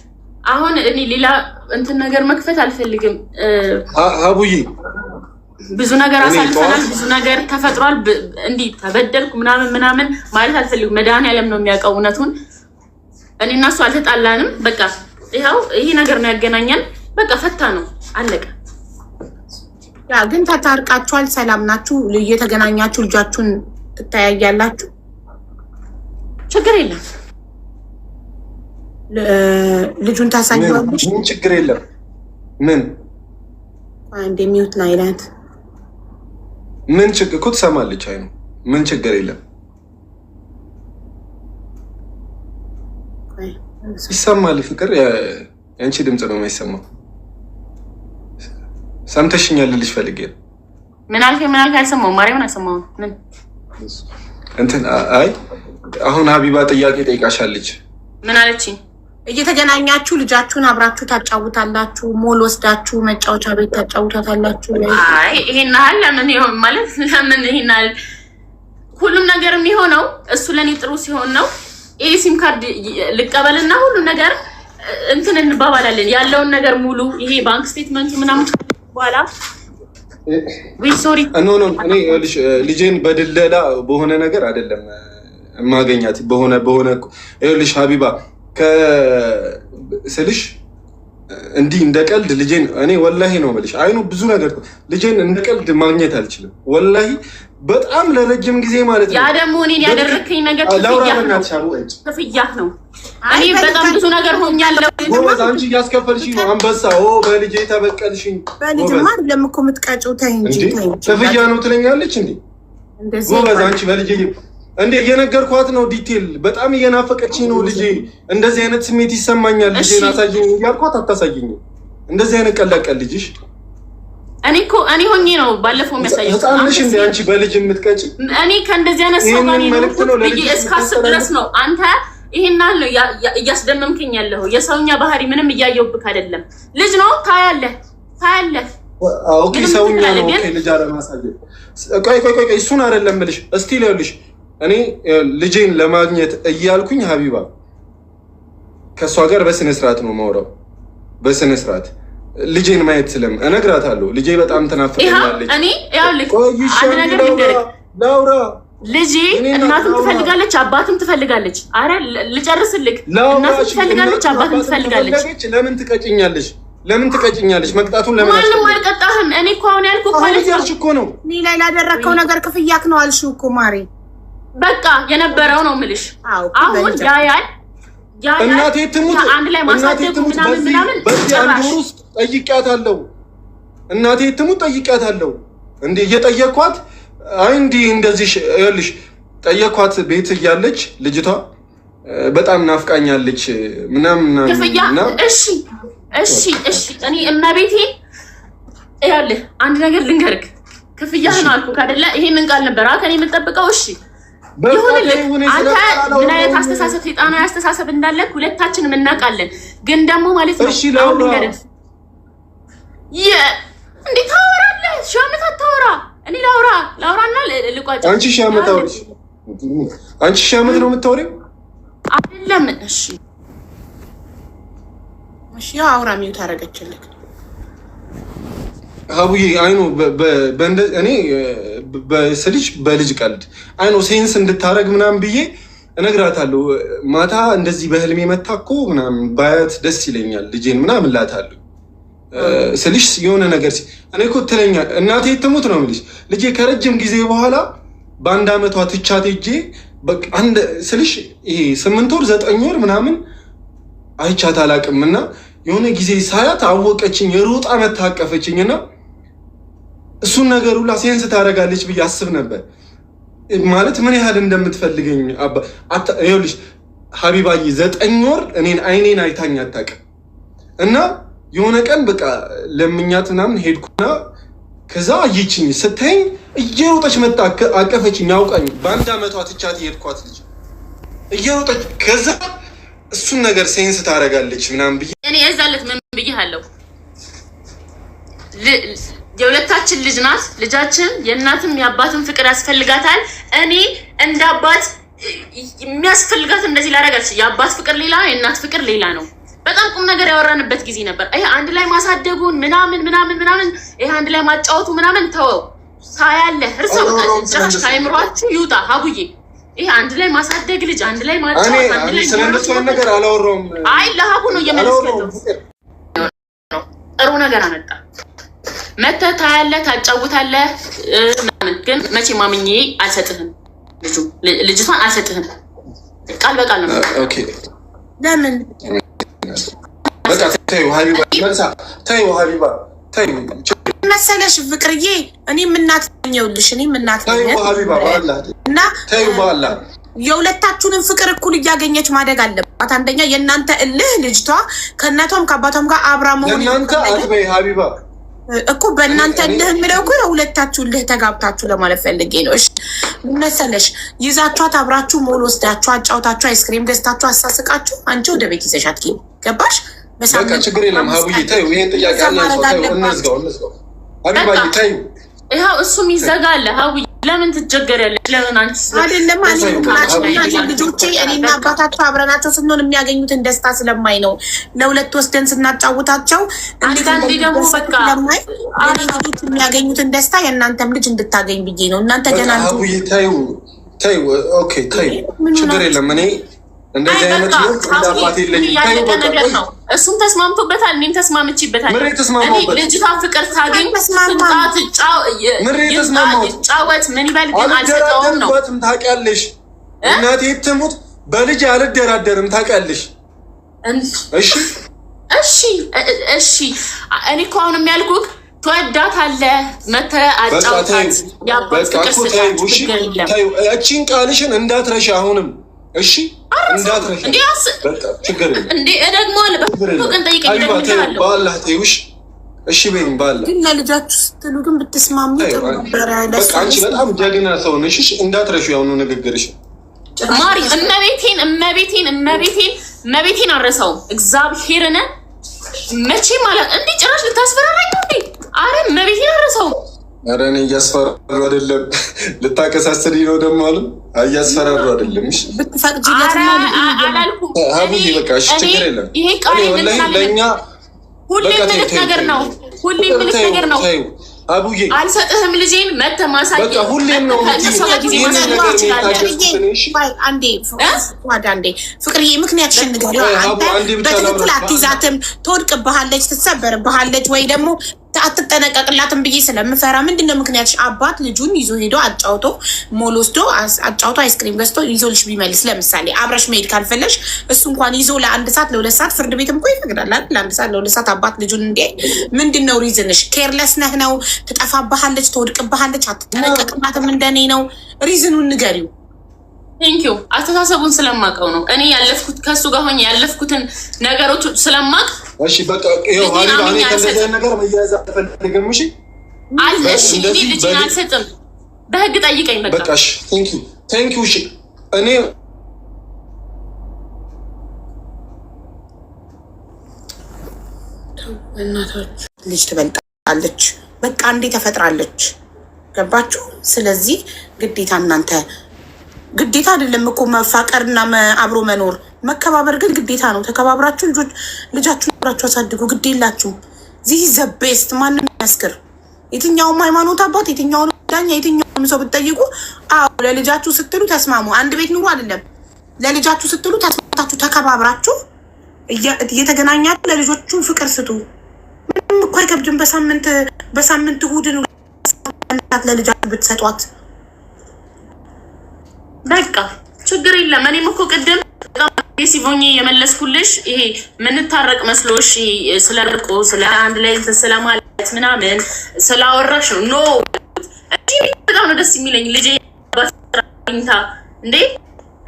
አሁን እኔ ሌላ እንትን ነገር መክፈት አልፈልግም። ሀቡዬ ብዙ ነገር አሳልፈናል፣ ብዙ ነገር ተፈጥሯል። እንዲህ ተበደልኩ ምናምን ማለት አልፈልግም። መድኃኒዓለም ነው የሚያውቀው እውነቱን። እኔ እና እሱ አልተጣላንም። በቃ ይኸው ይሄ ነገር ነው ያገናኘን። በቃ ፈታ ነው አለቀ። ያ ግን ተታርቃችኋል፣ ሰላም ናችሁ፣ እየተገናኛችሁ ልጃችሁን ትተያያላችሁ። ችግር የለም። ልጁን ታሳየዋለሽ። ምን ችግር የለም። ምን አንዴ ሚውት ላይ ናት። ምን ችግር እኮ ትሰማለች። አይ ነው ምን ችግር የለም። ይሰማል ፍቅር አንቺ ድምጽ ነው የማይሰማው። ሰምተሽኛል ልልሽ ፈልጌ ነው። ምን አልከኝ አልሰማሁም። ማርያምን አልሰማሁም። ምን እንትን አይ አሁን ሀቢባ ጥያቄ ጠይቃሻለች። ምን አለችኝ? እየተገናኛችሁ ልጃችሁን አብራችሁ ታጫውታላችሁ፣ ሞል ወስዳችሁ መጫወቻ ቤት ታጫውታታላችሁ። አይ ይሄን ያህል ለምን ይሆን ማለት ለምን ይሄን ያህል ሁሉም ነገር የሚሆነው እሱ ለኔ ጥሩ ሲሆን ነው። ይሄ ሲም ካርድ ልቀበልና ሁሉ ነገር እንትን እንባባላለን። ያለውን ነገር ሙሉ ይሄ ባንክ ስቴትመንቱ ምናምን በኋላ ሶሪ ኖ እኔ ልጄን በድለላ በሆነ ነገር አይደለም ማገኛት በሆነ ይኸውልሽ ሀቢባ ከስልሽ እንዲህ እንደ ቀልድ ልጄን እኔ ወላሂ ነው የምልሽ። አይኑ ብዙ ነገር ልጄን እንደ ቀልድ ማግኘት አልችልም ወላሂ። በጣም ለረጅም ጊዜ ማለት ነው። ያ ደግሞ እኔን ያደረከኝ ነገር ክፍያህ ነው። እኔ በጣም ብዙ ነገር ሆኛለሁ። ጎበዝ አንቺ እያስከፈልሽኝ ነው። አንበሳ በልጄ ተበቀልሽኝ። በልጅማ አይደለም እኮ የምትቀጪው። ተይ እንጂ ክፍያ ነው ትለኛለች እንዴ? ጎበዝ አንቺ በልጄ እንዴ እየነገርኳት ነው ዲቴል። በጣም እየናፈቀችኝ ነው ልጄ። እንደዚህ አይነት ስሜት ይሰማኛል ልጄን አሳየኝ እያልኳት አታሳየኝም። እንደዚህ አይነት ቀላቀል ልጅሽ እኔ ሆኜ ነው ባለፈው የሚያሳየው። ህፃንሽ እንደ አንቺ በልጅ የምትቀጪ እኔ ከእንደዚህ አይነት ሰው ጋር ነው እስካስብ ድረስ ነው። አንተ ይሄን አለ እያስደመምከኝ ያለው የሰውኛ ባህሪ ምንም እያየውብክ አይደለም። ልጅ ነው ታያለህ። ኦኬ ሰውኛ ነው ልጅ አለማሳየት። ቆይ እሱን አይደለም ልሽ እስቲ ልልሽ እኔ ልጄን ለማግኘት እያልኩኝ ሀቢባ ከእሷ ጋር በስነ ስርዓት ነው የማወራው። በስነ ስርዓት ልጄን ማየት እነግራታለሁ። ልጄ በጣም ትናፍቀኛለች። እኔ ያልክ አንድ ነገር ልንገርህ፣ ላውራ ልጄ እናትም ትፈልጋለች አባትም ትፈልጋለች። አረ ልጨርስልክ። እናትም ትፈልጋለች አባትም ትፈልጋለች። ለምን ትቀጭኛለች? መቅጣቱን ለምን ማንም አልቀጣህም። እኔ እኮ አሁን ያልኩህ ማለት ነው እኔ ላይ ላደረከው ነገር ክፍያክ ነው አልሽው እኮ ማሪ። በቃ የነበረው ነው የምልሽ። አሁን ያያል እናቴ ትሙት አንድ ላይ ማሳደጉ ምናምን በዚህ አንድ ወር ውስጥ ጠይቂያታለሁ። እናቴ ትሙት ጠይቂያታለሁ። እንዴ እየጠየኳት እንደዚህ ይኸውልሽ ጠየኳት። ቤት እያለች ልጅቷ በጣም ናፍቃኛለች ምናምን እሺ እኔ እመቤቴ ይኸውልህ አንድ ነገር ልንገርክ። ክፍያህን አልኩህ አይደለ? ይሄንን ቃል ነበር ከኔ የምጠብቀው። እሺ ይሁንልህ። አንተ ምን አይነት አስተሳሰብ ሰይጣናዊ አስተሳሰብ እንዳለክ ሁለታችንም እናውቃለን። ግን ደግሞ ማለት ነው አሁን ልንገርህ እንዴት ታወራለህ? ሺህ ዓመት አታወራ። እኔ ላውራና ልቋጭ። አንቺ ሺህ ዓመት አውሪሽ። አንቺ ሺህ ዓመት ነው የምታወሪው አይደለም? እሺ አውራ ሚውት አደረገችልክ ሀቡዬ። አይኖ እኔ በስልሽ በልጅ ቀልድ አይኖ ሴንስ እንድታረግ ምናምን ብዬ እነግራታለሁ። ማታ እንደዚህ በህልሜ መታ እኮ ምናምን ባያት ደስ ይለኛል ልጄን ምናምን እላታለሁ። ስልሽ የሆነ ነገር እኔ እኮ ትለኛ እናቴ ትሙት ነው የምልሽ። ልጄ ከረጅም ጊዜ በኋላ በአንድ አመቷ ትቻት ሄጄ አንድ ስልሽ ይሄ 8 ወር 9 ወር ምናምን አይቻት አላውቅም። እና የሆነ ጊዜ ሳያት አወቀችኝ። የሮጣ መታቀፈችኝና እሱን ነገር ሁላ ሴንስ ታደርጋለች ብዬ አስብ ነበር። ማለት ምን ያህል እንደምትፈልገኝ ይኸውልሽ ሀቢባዬ 9 ወር አይኔን አይታኝ አታውቅም። እና የሆነ ቀን በቃ ለምኛት ምናምን ሄድኩና ከዛ አየችኝ። ስታይኝ እየሮጠች መጣ አቀፈችኝ። ያውቃኝ በአንድ አመቷ ትቻት የሄድኳት ልጅ እየሮጠች ከዛ እሱን ነገር ሴንስ ታደርጋለች ምናምን ብዬ እኔ እዛለት ምን ብዬሃለሁ? የሁለታችን ልጅ ናት። ልጃችን የእናትም የአባትም ፍቅር ያስፈልጋታል። እኔ እንደ አባት የሚያስፈልጋት እንደዚህ ላደርጋች። የአባት ፍቅር ሌላ ነው፣ የእናት ፍቅር ሌላ ነው። በጣም ቁም ነገር ያወራንበት ጊዜ ነበር። ይሄ አንድ ላይ ማሳደጉን ምናምን ይሄ አንድ ላይ ማጫወቱ ምናምን ተወው። ሳያለህ እርሰው ጭራሽ ከአይምሯችሁ ይውጣ ሀቡዬ። ይሄ አንድ ላይ ማሳደግ ልጅ አንድ ላይ ማጫወት አንድ ላይ ስለነሱ ነገር አላወራውም። አይ ለሀቡ ነው እየመለስከው። ጥሩ ነገር አመጣ። መተህ ታያለህ፣ ታጫውታለህ ምናምን። ግን መቼ ማምኜ አልሰጥህም፣ ልጅቷን አልሰጥህም። ቃል በቃል ነው። ኦኬ ለምን በቃ ተይው ሀቢባ፣ ተይው ሀቢባ፣ ተይው መሰለሽ ፍቅርዬ። እኔም እናት ነኝ፣ ይኸውልሽ እኔም እናት ነኝ። ተይው ሀቢባ፣ በአላህ እና ተይው በአላህ የሁለታችሁንም ፍቅር እኩል እያገኘች ማደግ አለባት። አንደኛ የእናንተ እልህ ልጅቷ ከእናቷም ከአባቷም ጋር አብራ መሆን እናንተ አትበይ ሀቢባ እኮ በእናንተ እልህ የምለው እኮ የሁለታችሁ እልህ ተጋብታችሁ ለማለት ፈልጌ ነው። እሺ መሰለሽ ይዛችኋት አብራችሁ ሞል ወስዳችሁ አጫውታችሁ አይስክሪም ገዝታችሁ አሳስቃችሁ አንቺ ወደ ቤት ይዘሻት ገባሽ? በቃ ችግር የለም ሀቡዬ ተይው። ይሄን ጥያቄ እንዝጋው ሀቢባዬ ተይው። ይኸው እሱም ይዘጋል። ሀቡዬ ለምን ትቸገሪያለሽ? ለምን አንቺ አይደለም ልጆቼ እኔና አባታቸው አብረናቸው ስንሆን የሚያገኙትን ደስታ ስለማይ ነው። ለሁለት ወስደን ስናጫውታቸው አንዳንዴ ደግሞ በቃ የሚያገኙትን ደስታ የእናንተም ልጅ እንድታገኝ ብዬ ነው። እናንተ ገና ሀቡዬ ተይው ተይው። ኦኬ ተይው ችግር የለም። እኔ እንደዚህ አይነት ነው እንዳፋት ያለቀ ነገር ነው። እሱም ተስማምቶበታል፣ እኔም ተስማምቼበታል። እኔ ልጅቷን ፍቅር ታገኝ ጫወት ምን ይበል ግን አልሰጠውም ነው። ታውቂያለሽ እናቴ ትሙት በልጅ አልደራደርም ታውቂያለሽ። እሺ እሺ እሺ እኔ እኮ አሁን የሚያልኩህ ትወዳታለህ፣ መተህ አጫውታት። ያባት ፍቅር እቺን ቃልሽን እንዳትረሺ አሁንም እሺ እንዳትረሺ። ችግር የለም እንዴ ደግሞ በአላህ ተይውሽ። እሺ በይኝ በአላህ ግን ለልጃችሁ ስትሉ ግን ብትስማሙ ጥሩ ነበረ። አንቺ በጣም ጀግና ሰው ነሽ። እንዳትረሺ ያሁኑ ንግግርሽ ማሪ። እመቤቴን አረሳውም እግዚአብሔርን መቼ ማለት እንዴ ጭራሽ ልታስፈራራኝ እንዴ? አረ እመቤቴን አረሳውም። ኧረ እኔ እያስፈራሩ አይደለም፣ ልታከሳስሪ ነው ደግሞ አሉ። እያስፈራሩ አይደለም። እሺ ብትፈቅጂለት አላልኩም ሀቡዬ በቃ እሺ ችግር የለም። ይሄ ቃል ለኛ ሁሌ ምልክ ነገር ነው። ሁሌ ምልክ ነገር ነው። አቡዬ አልሰጥህም ልጄን መተህ ማሳየት በቃ ሁሌም ነው። አንዴ ፍቅርዬ ምክንያትሽን ንገሪው። አንተ በትክክል አትይዛትም፣ ትወድቅብሃለች፣ ትሰበርብሃለች ወይ ደግሞ አትጠነቀቅላትም ብዬ ስለምፈራ ምንድነው ምክንያትሽ? አባት ልጁን ይዞ ሄዶ አጫውቶ ሞል ወስዶ አጫውቶ አይስክሪም ገዝቶ ይዞልሽ ቢመልስ ለምሳሌ አብረሽ መሄድ ካልፈለሽ እሱ እንኳን ይዞ ለአንድ ሰዓት ለሁለት ሰዓት ፍርድ ቤትም እኮ ይፈቅዳል አይደል? ለአንድ ሰዓት ለሁለት ሰዓት አባት ልጁን እንዴ ምንድነው ሪዝንሽ? ኬርለስ ነህ ነው? ትጠፋብሃለች፣ ትወድቅብሃለች፣ አትጠነቀቅላትም እንደኔ ነው? ሪዝኑን ንገሪው። ቴንኪዩ አስተሳሰቡን ስለማውቀው ነው። እኔ ያለፍኩት ከሱ ጋር ሆኜ ያለፍኩትን ነገሮች ስለማውቅ እሺ በቃ ይሄው ሀሪባ እኔ ከእንደዚህ ነገር መያያዝ አልፈልግም። እሺ አለሽ እኔ ልጅን አልሰጥም፣ በህግ ጠይቀኝ። በቃ እሺ ቴንኪዩ እሺ እኔ እናታችሁ ልጅ ትበልጣለች። በቃ እንዴ ተፈጥራለች። ገባችሁ? ስለዚህ ግዴታ እናንተ ግዴታ አይደለም እኮ መፋቀርና አብሮ መኖር፣ መከባበር ግን ግዴታ ነው። ተከባብራችሁ ልጃችሁን አብራችሁ አሳድጉ። ግድ የላችሁም። ዚህ ዘ ቤስት ማንም ያስክር። የትኛውም ሃይማኖት አባት፣ የትኛውን ዳኛ፣ የትኛውም ሰው ብትጠይቁ አዎ ለልጃችሁ ስትሉ ተስማሙ። አንድ ቤት ኑሩ አይደለም። ለልጃችሁ ስትሉ ተስማምታችሁ ተከባብራችሁ እየተገናኛችሁ ለልጆቹ ፍቅር ስጡ። ምንም እኮ አይከብድም። በሳምንት እሑድን ለልጃችሁ ብትሰጧት በቃ ችግር የለም። እኔም እኮ ቅድም ሲቮኝ የመለስኩልሽ ይሄ ምንታረቅ መስሎሽ ስለ ርቆ ስለ አንድ ላይ ስለማለት ምናምን ስላወራሽ ነው። ኖ በጣም ነው ደስ የሚለኝ ልጄ ባስራኝታ እንዴ።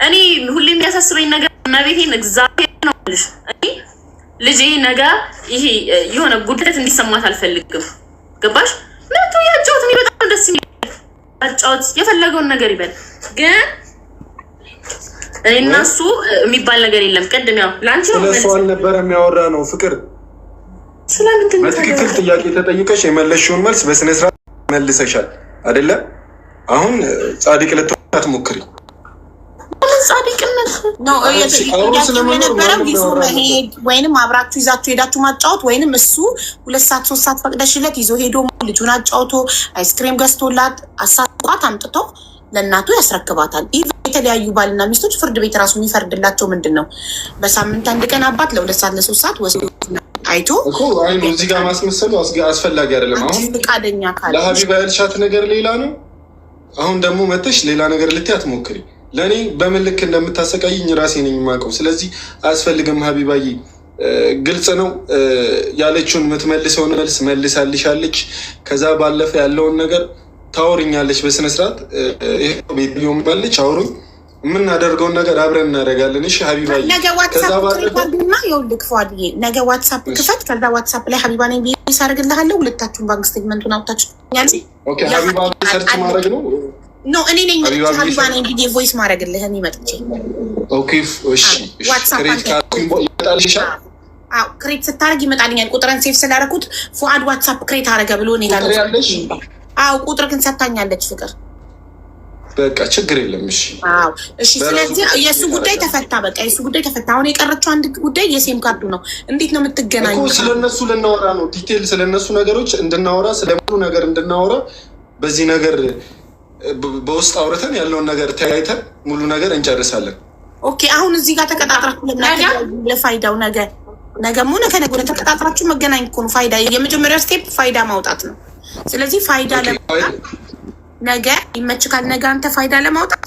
እኔ ሁሌ የሚያሳስበኝ ነገር መቤቴን እግዚአብሔር ነው ልሽ እኔ ልጄ ነገ ይሄ የሆነ ጉድለት እንዲሰማት አልፈልግም። ገባሽ? መቶ ያጫውት እኔ በጣም ነው ደስ የሚለኝ። ያጫውት የፈለገውን ነገር ይበል ግን እና እሱ የሚባል ነገር የለም። ቅድም ያው ላንቺ ነው ስለሱ አልነበረ የሚያወራ ነው። ፍቅር ስለምንድን ነው በትክክል ጥያቄ ተጠይቀሽ የመለስሽውን መልስ በስነ ስርዓት መልሰሻል አይደለ? አሁን ጻድቅ ልትሆን አትሞክሪ። ጻድቅነት ነው የነበረው ይዞ መሄድ ወይንም አብራችሁ ይዛችሁ ሄዳችሁ ማጫወት ወይንም እሱ 2 ሰዓት 3 ሰዓት ፈቅደሽለት ይዞ ሄዶ ልጁን አጫውቶ አይስክሪም ገዝቶላት አሳቋት አምጥቶ ለእናቱ ያስረክባታል። የተለያዩ ባልና ሚስቶች ፍርድ ቤት ራሱ የሚፈርድላቸው ምንድን ነው? በሳምንት አንድ ቀን አባት ለ2 ሰዓት ለ3 ሰዓት ወስዶ አይቶ እኮ አይ ነው እዚህ ጋር ማስመሰሉ አስፈላጊ አይደለም። አሁን ፈቃደኛ ካለ ለሀቢባ ያልሻት ነገር ሌላ ነው። አሁን ደግሞ መተሽ ሌላ ነገር ልትይ አትሞክሪ። ለእኔ በምን ልክ እንደምታሰቃይኝ ራሴ ነኝ የማውቀው። ስለዚህ አያስፈልግም ሀቢባዬ፣ ግልጽ ነው። ያለችውን የምትመልሰውን መልስ መልሳልሻለች። ከዛ ባለፈ ያለውን ነገር ታወርኛለች በስነስርዓት። ይሄ ቤት ሊሆን ባለች አውሩኝ። የምናደርገውን ነገር አብረን እናደርጋለን። እሺ ሀቢባዬ፣ ነገ ዋትሳፕ ክፈትና ይኸውልህ ፏድዬ፣ ነገ ዋትሳፕ ክፈት። ከዛ ዋትሳፕ ላይ ሀቢባ ነኝ ብዬ አደርግልሃለሁ። ሁለታችሁን ባንክ ስቴትመንቱን አውጥታችሁ ኦኬ። ሀቢባ ሰርች ማድረግ ነው ኖ እኔ ነኝ ሀቢባ ነኝ ብዬ ቮይስ ማድረግልህ እኔ መጥቼ። ኦኬ እሺ። ክሬት ካርድ ይመጣልሻል። አዎ ክሬት ስታደርግ ይመጣልኛል። ቁጥርን ሴፍ ስላደረኩት ፉአድ ዋትሳፕ ክሬት አደረገ ብሎ እኔ ጋር ያለሽ። አዎ ቁጥር ግን ሰታኛለች ፍቅር። በቃ ችግር የለም። እሺ አዎ እሺ። ስለዚህ የእሱ ጉዳይ ተፈታ። በቃ የእሱ ጉዳይ ተፈታ። አሁን የቀረችው አንድ ጉዳይ የሴም ካርዱ ነው። እንዴት ነው የምትገናኙ? ስለነሱ ልናወራ ነው። ዲቴል ስለነሱ ነገሮች እንድናወራ፣ ስለሙሉ ነገር እንድናወራ በዚህ ነገር በውስጥ አውርተን ያለውን ነገር ተያይተን ሙሉ ነገር እንጨርሳለን። ኦኬ አሁን እዚህ ጋር ተቀጣጥራችሁ ለፋይዳው ነገ ሆነ ከነገ ወዲያ ተቀጣጥራችሁ መገናኝ እኮ ነው ፋይዳ። የመጀመሪያው ስቴፕ ፋይዳ ማውጣት ነው። ስለዚህ ፋይዳ ለማውጣት ነገ ይመችካል። ነገ አንተ ፋይዳ ለማውጣት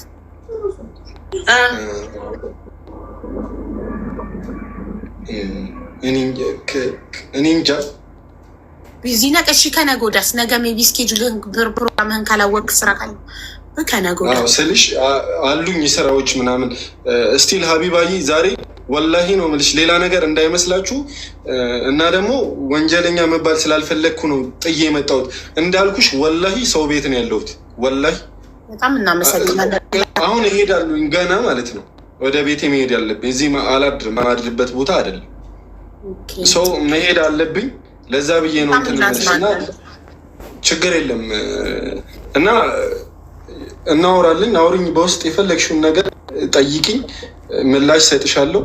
እኔ እንጃ ቢዚ ነህ። እሺ ከነገ ወዲያስ? ነገ ሜቢ ስኬጁልህን ፕሮግራምህን ካላወቅህ ስራ ካለ ከነገ ወዲያ ስልሽ አሉኝ ስራዎች ምናምን ስቲል ሀቢባዬ ዛሬ ወላሂ ነው የምልሽ፣ ሌላ ነገር እንዳይመስላችሁ እና ደግሞ ወንጀለኛ መባል ስላልፈለግኩ ነው ጥዬ የመጣሁት። እንዳልኩሽ ወላሂ ሰው ቤት ነው ያለሁት። ወላሂ በጣም እናመሰግናለን። አሁን እሄዳለሁኝ ገና ማለት ነው ወደ ቤቴ መሄድ ያለብኝ። እዚህ አላድርም፣ የማድርበት ቦታ አይደለም። ሰው መሄድ አለብኝ። ለዛ ብዬ ነው እንትን እና ችግር የለም እና እናወራለን። አውሪኝ፣ በውስጥ የፈለግሽውን ነገር ጠይቂኝ፣ ምላሽ ሰጥሻለሁ።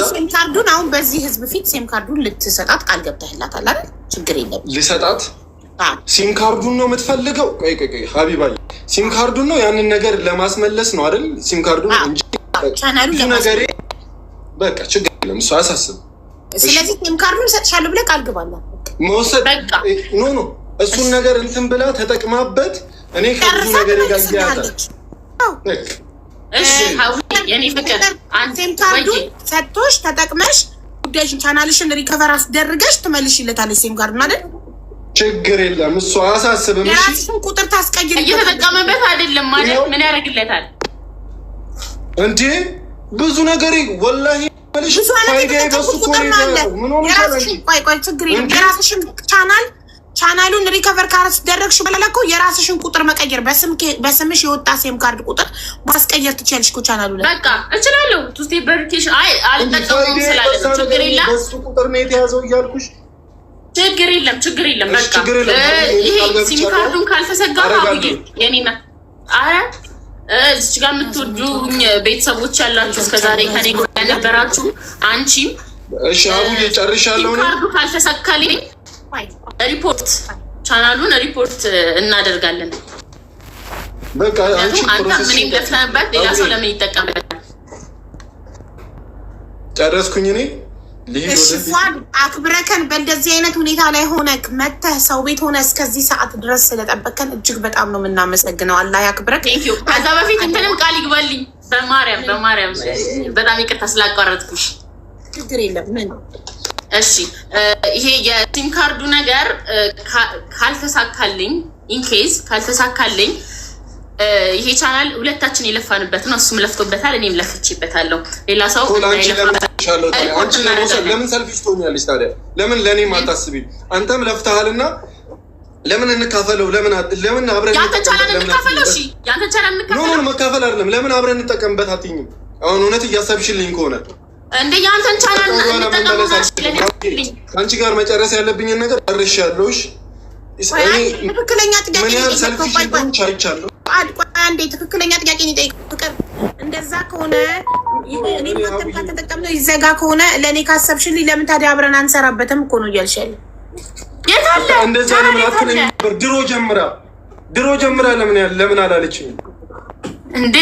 ሴም ካርዱን አሁን በዚህ ህዝብ ፊት ሴም ካርዱን ልትሰጣት ቃል ገብተህላታል አይደል? ችግር የለም። ልሰጣት ሲም ካርዱን ነው የምትፈልገው? ቆይ ሀቢባዬ፣ ሲም ካርዱን ነው ያንን ነገር ለማስመለስ ነው አይደል? ሲም ካርዱን እንጂ ብዙ ነገሬ በቃ ችግር የለም። እሱ አያሳስብም። ስለዚህ ሲም ካርዱን ሰጥሻለሁ ብለህ ቃል ግባላት። መውሰድ ኖ እሱን ነገር እንትን ብላ ተጠቅማበት እኔ ከብዙ ነገር ጋር ያያታለች። የኔ ፍቅር ሴም ካርዱን ሰጥቶሽ ተጠቅመሽ ጉዳይሽን ቻናልሽን ሪከቨር አስደርገሽ ትመልሽለታለች። ሴም ካርዱን አይደል? ችግር የለም። እሱ አያሳስብም። የራስሽን ቁጥር ታስቀይር። እየተጠቀመበት አይደለም ማለት ምን ያደርግለታል እንዴ? ብዙ ነገር ወላሂ የራስሽን ቻናሉን ሪከቨር ካስደረግሽ በኋላ እኮ የራስሽን ቁጥር መቀየር በስምሽ የወጣ ሴም ካርድ ቁጥር ማስቀየር ትችያለሽ እኮ ቻናሉ ላይ። በቃ እችላለሁ። ቱ ስቴፕ ቬሪፊኬሽን አልጠቀሙም ስላለ ችግር የለም። በሱ ቁጥር ነው የተያዘው እያልኩሽ። ችግር የለም። በቃ ይሄ ሲም ካርዱን ካልተሰጋ አውዬ የኔና እዚች ጋር የምትወዱኝ ቤተሰቦች ያላችሁ እስከዛሬ ከኔ ጋር ያነበራችሁ አንቺም እሺ አቡዬ ጨርሻለሁ። ካርዱ ካልተሰካልኝ ሪፖርት ቻናሉን ሪፖርት እናደርጋለን። በቃ አንቺ አንተ ምን ይደፍናበት ሌላ ሰው ለምን ይጠቀምበታል? ጨረስኩኝ እኔ እሺ ፏድ አክብረከን በእንደዚህ አይነት ሁኔታ ላይ ሆነክ መተህ ሰው ቤት ሆነ እስከዚህ ሰዓት ድረስ ስለጠበቀን እጅግ በጣም ነው የምናመሰግነው። አላህ ያክብረክ። ከዛ በፊት እንትንም ቃል ይግባልኝ በማርያም በጣም ይቅርታ ስላቋረጥኩሽ። ችግር የለም። ምን እሺ ይሄ የሲም ካርዱ ነገር ካልተሳካልኝ ኢንኬዝ ካልተሳካልኝ ይሄ ቻናል ሁለታችን የለፋንበት ነው። እሱም ለፍቶበታል፣ እኔም ለፍቼበታለሁ። ሌላ ሰው ለምን ሰልፊሽ ትሆኛለሽ ታዲያ? ለምን ለእኔም አታስቢም? አንተም ለፍተሃልና ለምን እንካፈለው? ለምን አብረን ያንተ ቻናል እንካፈለው? እሺ ያንተ ቻናል እንካፈለው። ኖ መካፈል አይደለም። ለምን አብረን እንጠቀምበት አትይኝም? አሁን እውነት እያሰብሽልኝ ከሆነ እንደ ያንተን ቻናል እንጠቀምበት። አንቺ ጋር መጨረስ ያለብኝን ነገር ጨርሻለሁ። ትክክለኛ ጥያቄ ምን ያህል ሰልፊሽ እንደሆን ቻይቻለሁ። አንዴ ትክክለኛ ጥያቄ ጠይቅ ፍቅር። እንደዛ ከሆነ እኔ ማተም ከተጠቀምነው ይዘጋ ከሆነ ለእኔ ካሰብሽልኝ ለምን ታዲያ አብረን አንሰራበትም እኮ ነው እያልሽ ያለ። እንደዛ ለምን አትለኝ ነበር? ድሮ ጀምራ ለምን አላለችኝ እንዴ?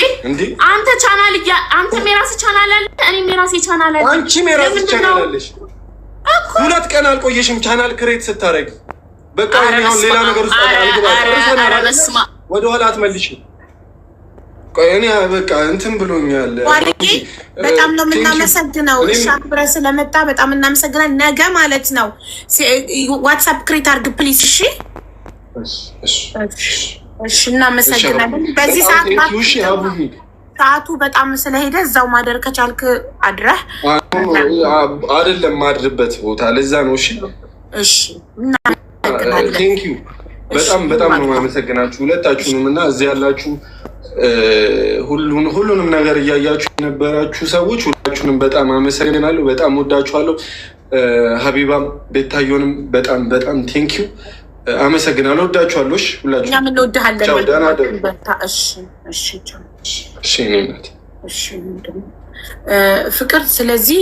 አንተ ቻናል አንተም የራስህ ቻናል አለ፣ እኔም የራሴ ቻናል አለ። አንቺም የራስሽ ቻናል አለሽ። 2 ቀን አልቆየሽም ቻናል ክሬት ስታረጊ። በቃ አሁን ሌላ ነገር ውስጥ አልገባም። ወደኋላ አትመልሽ። ቆይ እኔ በቃ እንትን ብሎኛል። በጣም ነው የምናመሰግነው። እሺ አክብረህ ስለመጣ በጣም እናመሰግናለን። ነገ ማለት ነው ዋትስአፕ ክሬት አድርግ ፕሊዝ። እሺ እናመሰግናለን። በዚህ ሰዓት ሰዓቱ በጣም ስለሄደ እዛው ማደር ከቻልክ አድረህ አይደለም ማድርበት ቦታ ለዛ ነው። እሺ እሺ። ቴንኪዩ በጣም ነው የማመሰግናችሁ ሁለታችሁንም እና እዚህ ያላችሁ ሁሉንም ነገር እያያችሁ የነበራችሁ ሰዎች ሁላችሁንም በጣም አመሰግናለሁ። በጣም ወዳችኋለሁ። ሀቢባም ቤታዮንም በጣም ቴንኪዩ አመሰግናለሁ። ወዳችኋለሁ። ሁላችሁ እኛም እንወድሃለን። ፍቅር ስለዚህ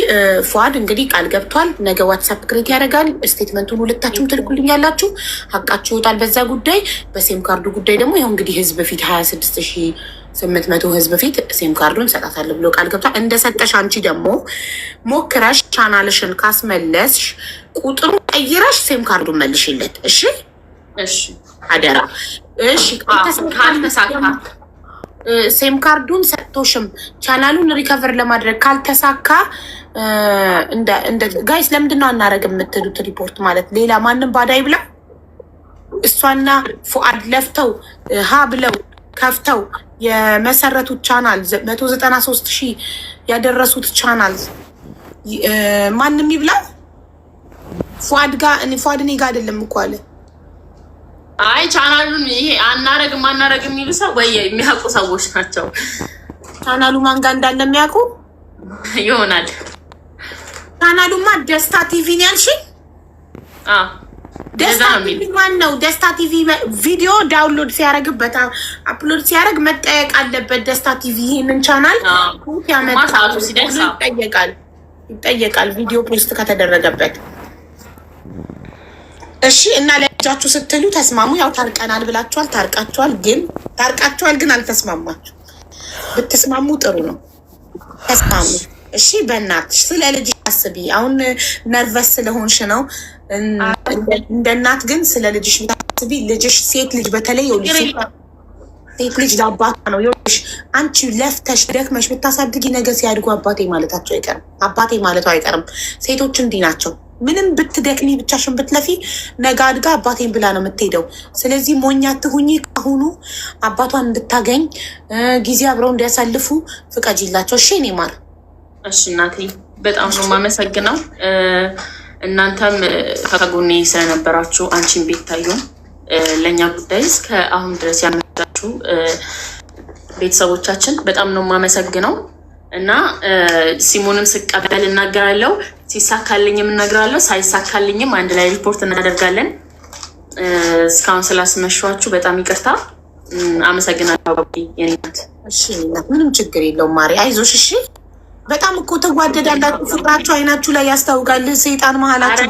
ፉአድ እንግዲህ ቃል ገብቷል። ነገ ዋትሳፕ ክሬት ያደርጋል። ስቴትመንቱን ሁለታችሁም ትልኩልኛላችሁ። ሀቃችሁ ይወጣል በዛ ጉዳይ። በሴም ካርዱ ጉዳይ ደግሞ ይኸው እንግዲህ ህዝብ ፊት 26800 ህዝብ ፊት ሴም ካርዱን ሰጣታለሁ ብሎ ቃል ገብቷል። እንደሰጠሽ አንቺ ደግሞ ሞክረሽ ቻናልሽን ካስመለስሽ ቁጥሩ ቀይረሽ ሴም ካርዱን መልሽለት። እሺ አደራ። እሺ ካልተሳካ ሴም ካርዱን ሰጥቶሽም ቻናሉን ሪከቨር ለማድረግ ካልተሳካ ጋይስ ለምንድን ነው አናረግ የምትሉት? ሪፖርት ማለት ሌላ ማንም ባዳ ይብላ። እሷና ፉአድ ለፍተው ሀ ብለው ከፍተው የመሰረቱት ቻናል 193,000 ያደረሱት ቻናል ማንም ይብላ። ፉአድ እኔ ጋ አይደለም እኮ አለ። አይ ቻናሉን ይሄ አናረግም የሚሉ ሰው ወይ የሚያውቁ ሰዎች ናቸው። ቻናሉ ማን ጋር እንዳለ የሚያውቁ ይሆናል። ቻናሉማ ደስታ ቲቪ ነው ያልሽኝ? ደስታ ቲቪ ማን ነው? ደስታ ቲቪ ቪዲዮ ዳውንሎድ ሲያደርግበት አፕሎድ ሲያደርግ መጠየቅ አለበት። ደስታ ቲቪ ይሄንን ቻናል ይጠየቃል ቪዲዮ ፖስት ከተደረገበት። እሺ እና ለልጃችሁ ስትሉ ተስማሙ። ያው ታርቀናል ብላችኋል፣ ታርቃችኋል ግን አልተስማማችሁ። ብትስማሙ ጥሩ ነው። ተስማሙ። እሺ በእናትሽ ስለ ልጅ አስቢ። አሁን ነርቨስ ስለሆንሽ ነው። እንደ እናት ግን ስለ ልጅሽ ብታስቢ። ልጅሽ ሴት ልጅ በተለይ ሴት ልጅ ለአባቷ ነው። ይኸውልሽ አንቺ ለፍተሽ ደክመሽ ብታሳድጊ ነገ ሲያድጉ አባቴ ማለታቸው አይቀርም። አባቴ ማለቱ አይቀርም። ሴቶች እንዲህ ናቸው። ምንም ብትደክሚ ብቻሽን ብትለፊ ነገ አድጋ አባቴን ብላ ነው የምትሄደው። ስለዚህ ሞኛ ትሁኚ። ካሁኑ አባቷን እንድታገኝ ጊዜ አብረው እንዲያሳልፉ ፍቀጂላቸው። እሺ እኔ ማር። እሺ እናቴ በጣም ነው የማመሰግነው። እናንተም ከጎኔ ስለነበራችሁ አንቺን ቤታየሁ ለእኛ ጉዳይ እስከ አሁን ድረስ ያመጣችሁ ቤተሰቦቻችን በጣም ነው የማመሰግነው እና ሲሞንም ስቀበል እናገራለሁ፣ ሲሳካልኝም እናገራለሁ፣ ሳይሳካልኝም አንድ ላይ ሪፖርት እናደርጋለን። እስካሁን ስላስመሿችሁ በጣም ይቅርታ። አመሰግናለሁ የኔ ናት። እሺ ምንም ችግር የለውም ማሪ፣ አይዞሽ። እሺ በጣም እኮ ተጓደዳላችሁ። ፍቅራችሁ አይናችሁ ላይ ያስታውቃል። ሰይጣን መሀላችሁ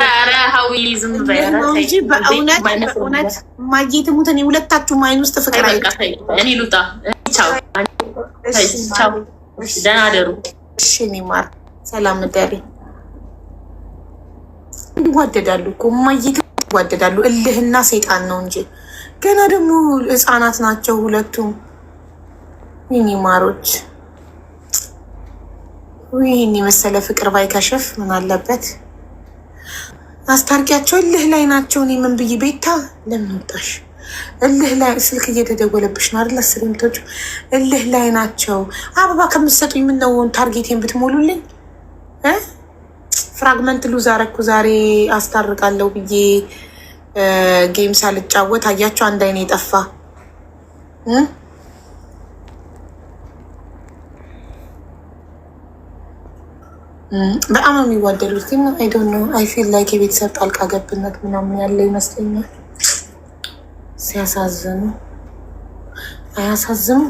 እንጂ በእውነት ማጌት ሙት። እኔ ሁለታችሁ አይን ውስጥ ፍቅር እኔ ሉጣ። ቻው ደህና አደሩ። እሺ እኔ ማር ሰላም ደሪ። ይጓደዳሉ እኮ ማጌት ይጓደዳሉ። እልህና ሰይጣን ነው እንጂ ገና ደግሞ ህፃናት ናቸው ሁለቱም። የኔ ማሮች ይህን የመሰለ ፍቅር ባይከሽፍ ምን አለበት? አስታርቂያቸው። እልህ ላይ ናቸው። እኔ ምን ብዬ ቤታ ለምን ወጣሽ? እልህ ላይ ስልክ እየተደወለብሽ ነው አይደል? ስሪምቶቹ እልህ ላይ ናቸው። አበባ ከምትሰጡኝ ምን ነው ታርጌቴን ብትሞሉልኝ። ፍራግመንት ሉዝ አረኩ ዛሬ አስታርቃለሁ ብዬ ጌም ሳልጫወት አያቸው። አንድ አይኔ የጠፋ በጣም የሚዋደዱት ግን አይ ዶንት ኖ አይ ፊል ላይክ የቤተሰብ ጣልቃ ገብነት ምናምን ያለ ይመስለኛል። ሲያሳዝኑ አያሳዝኑ?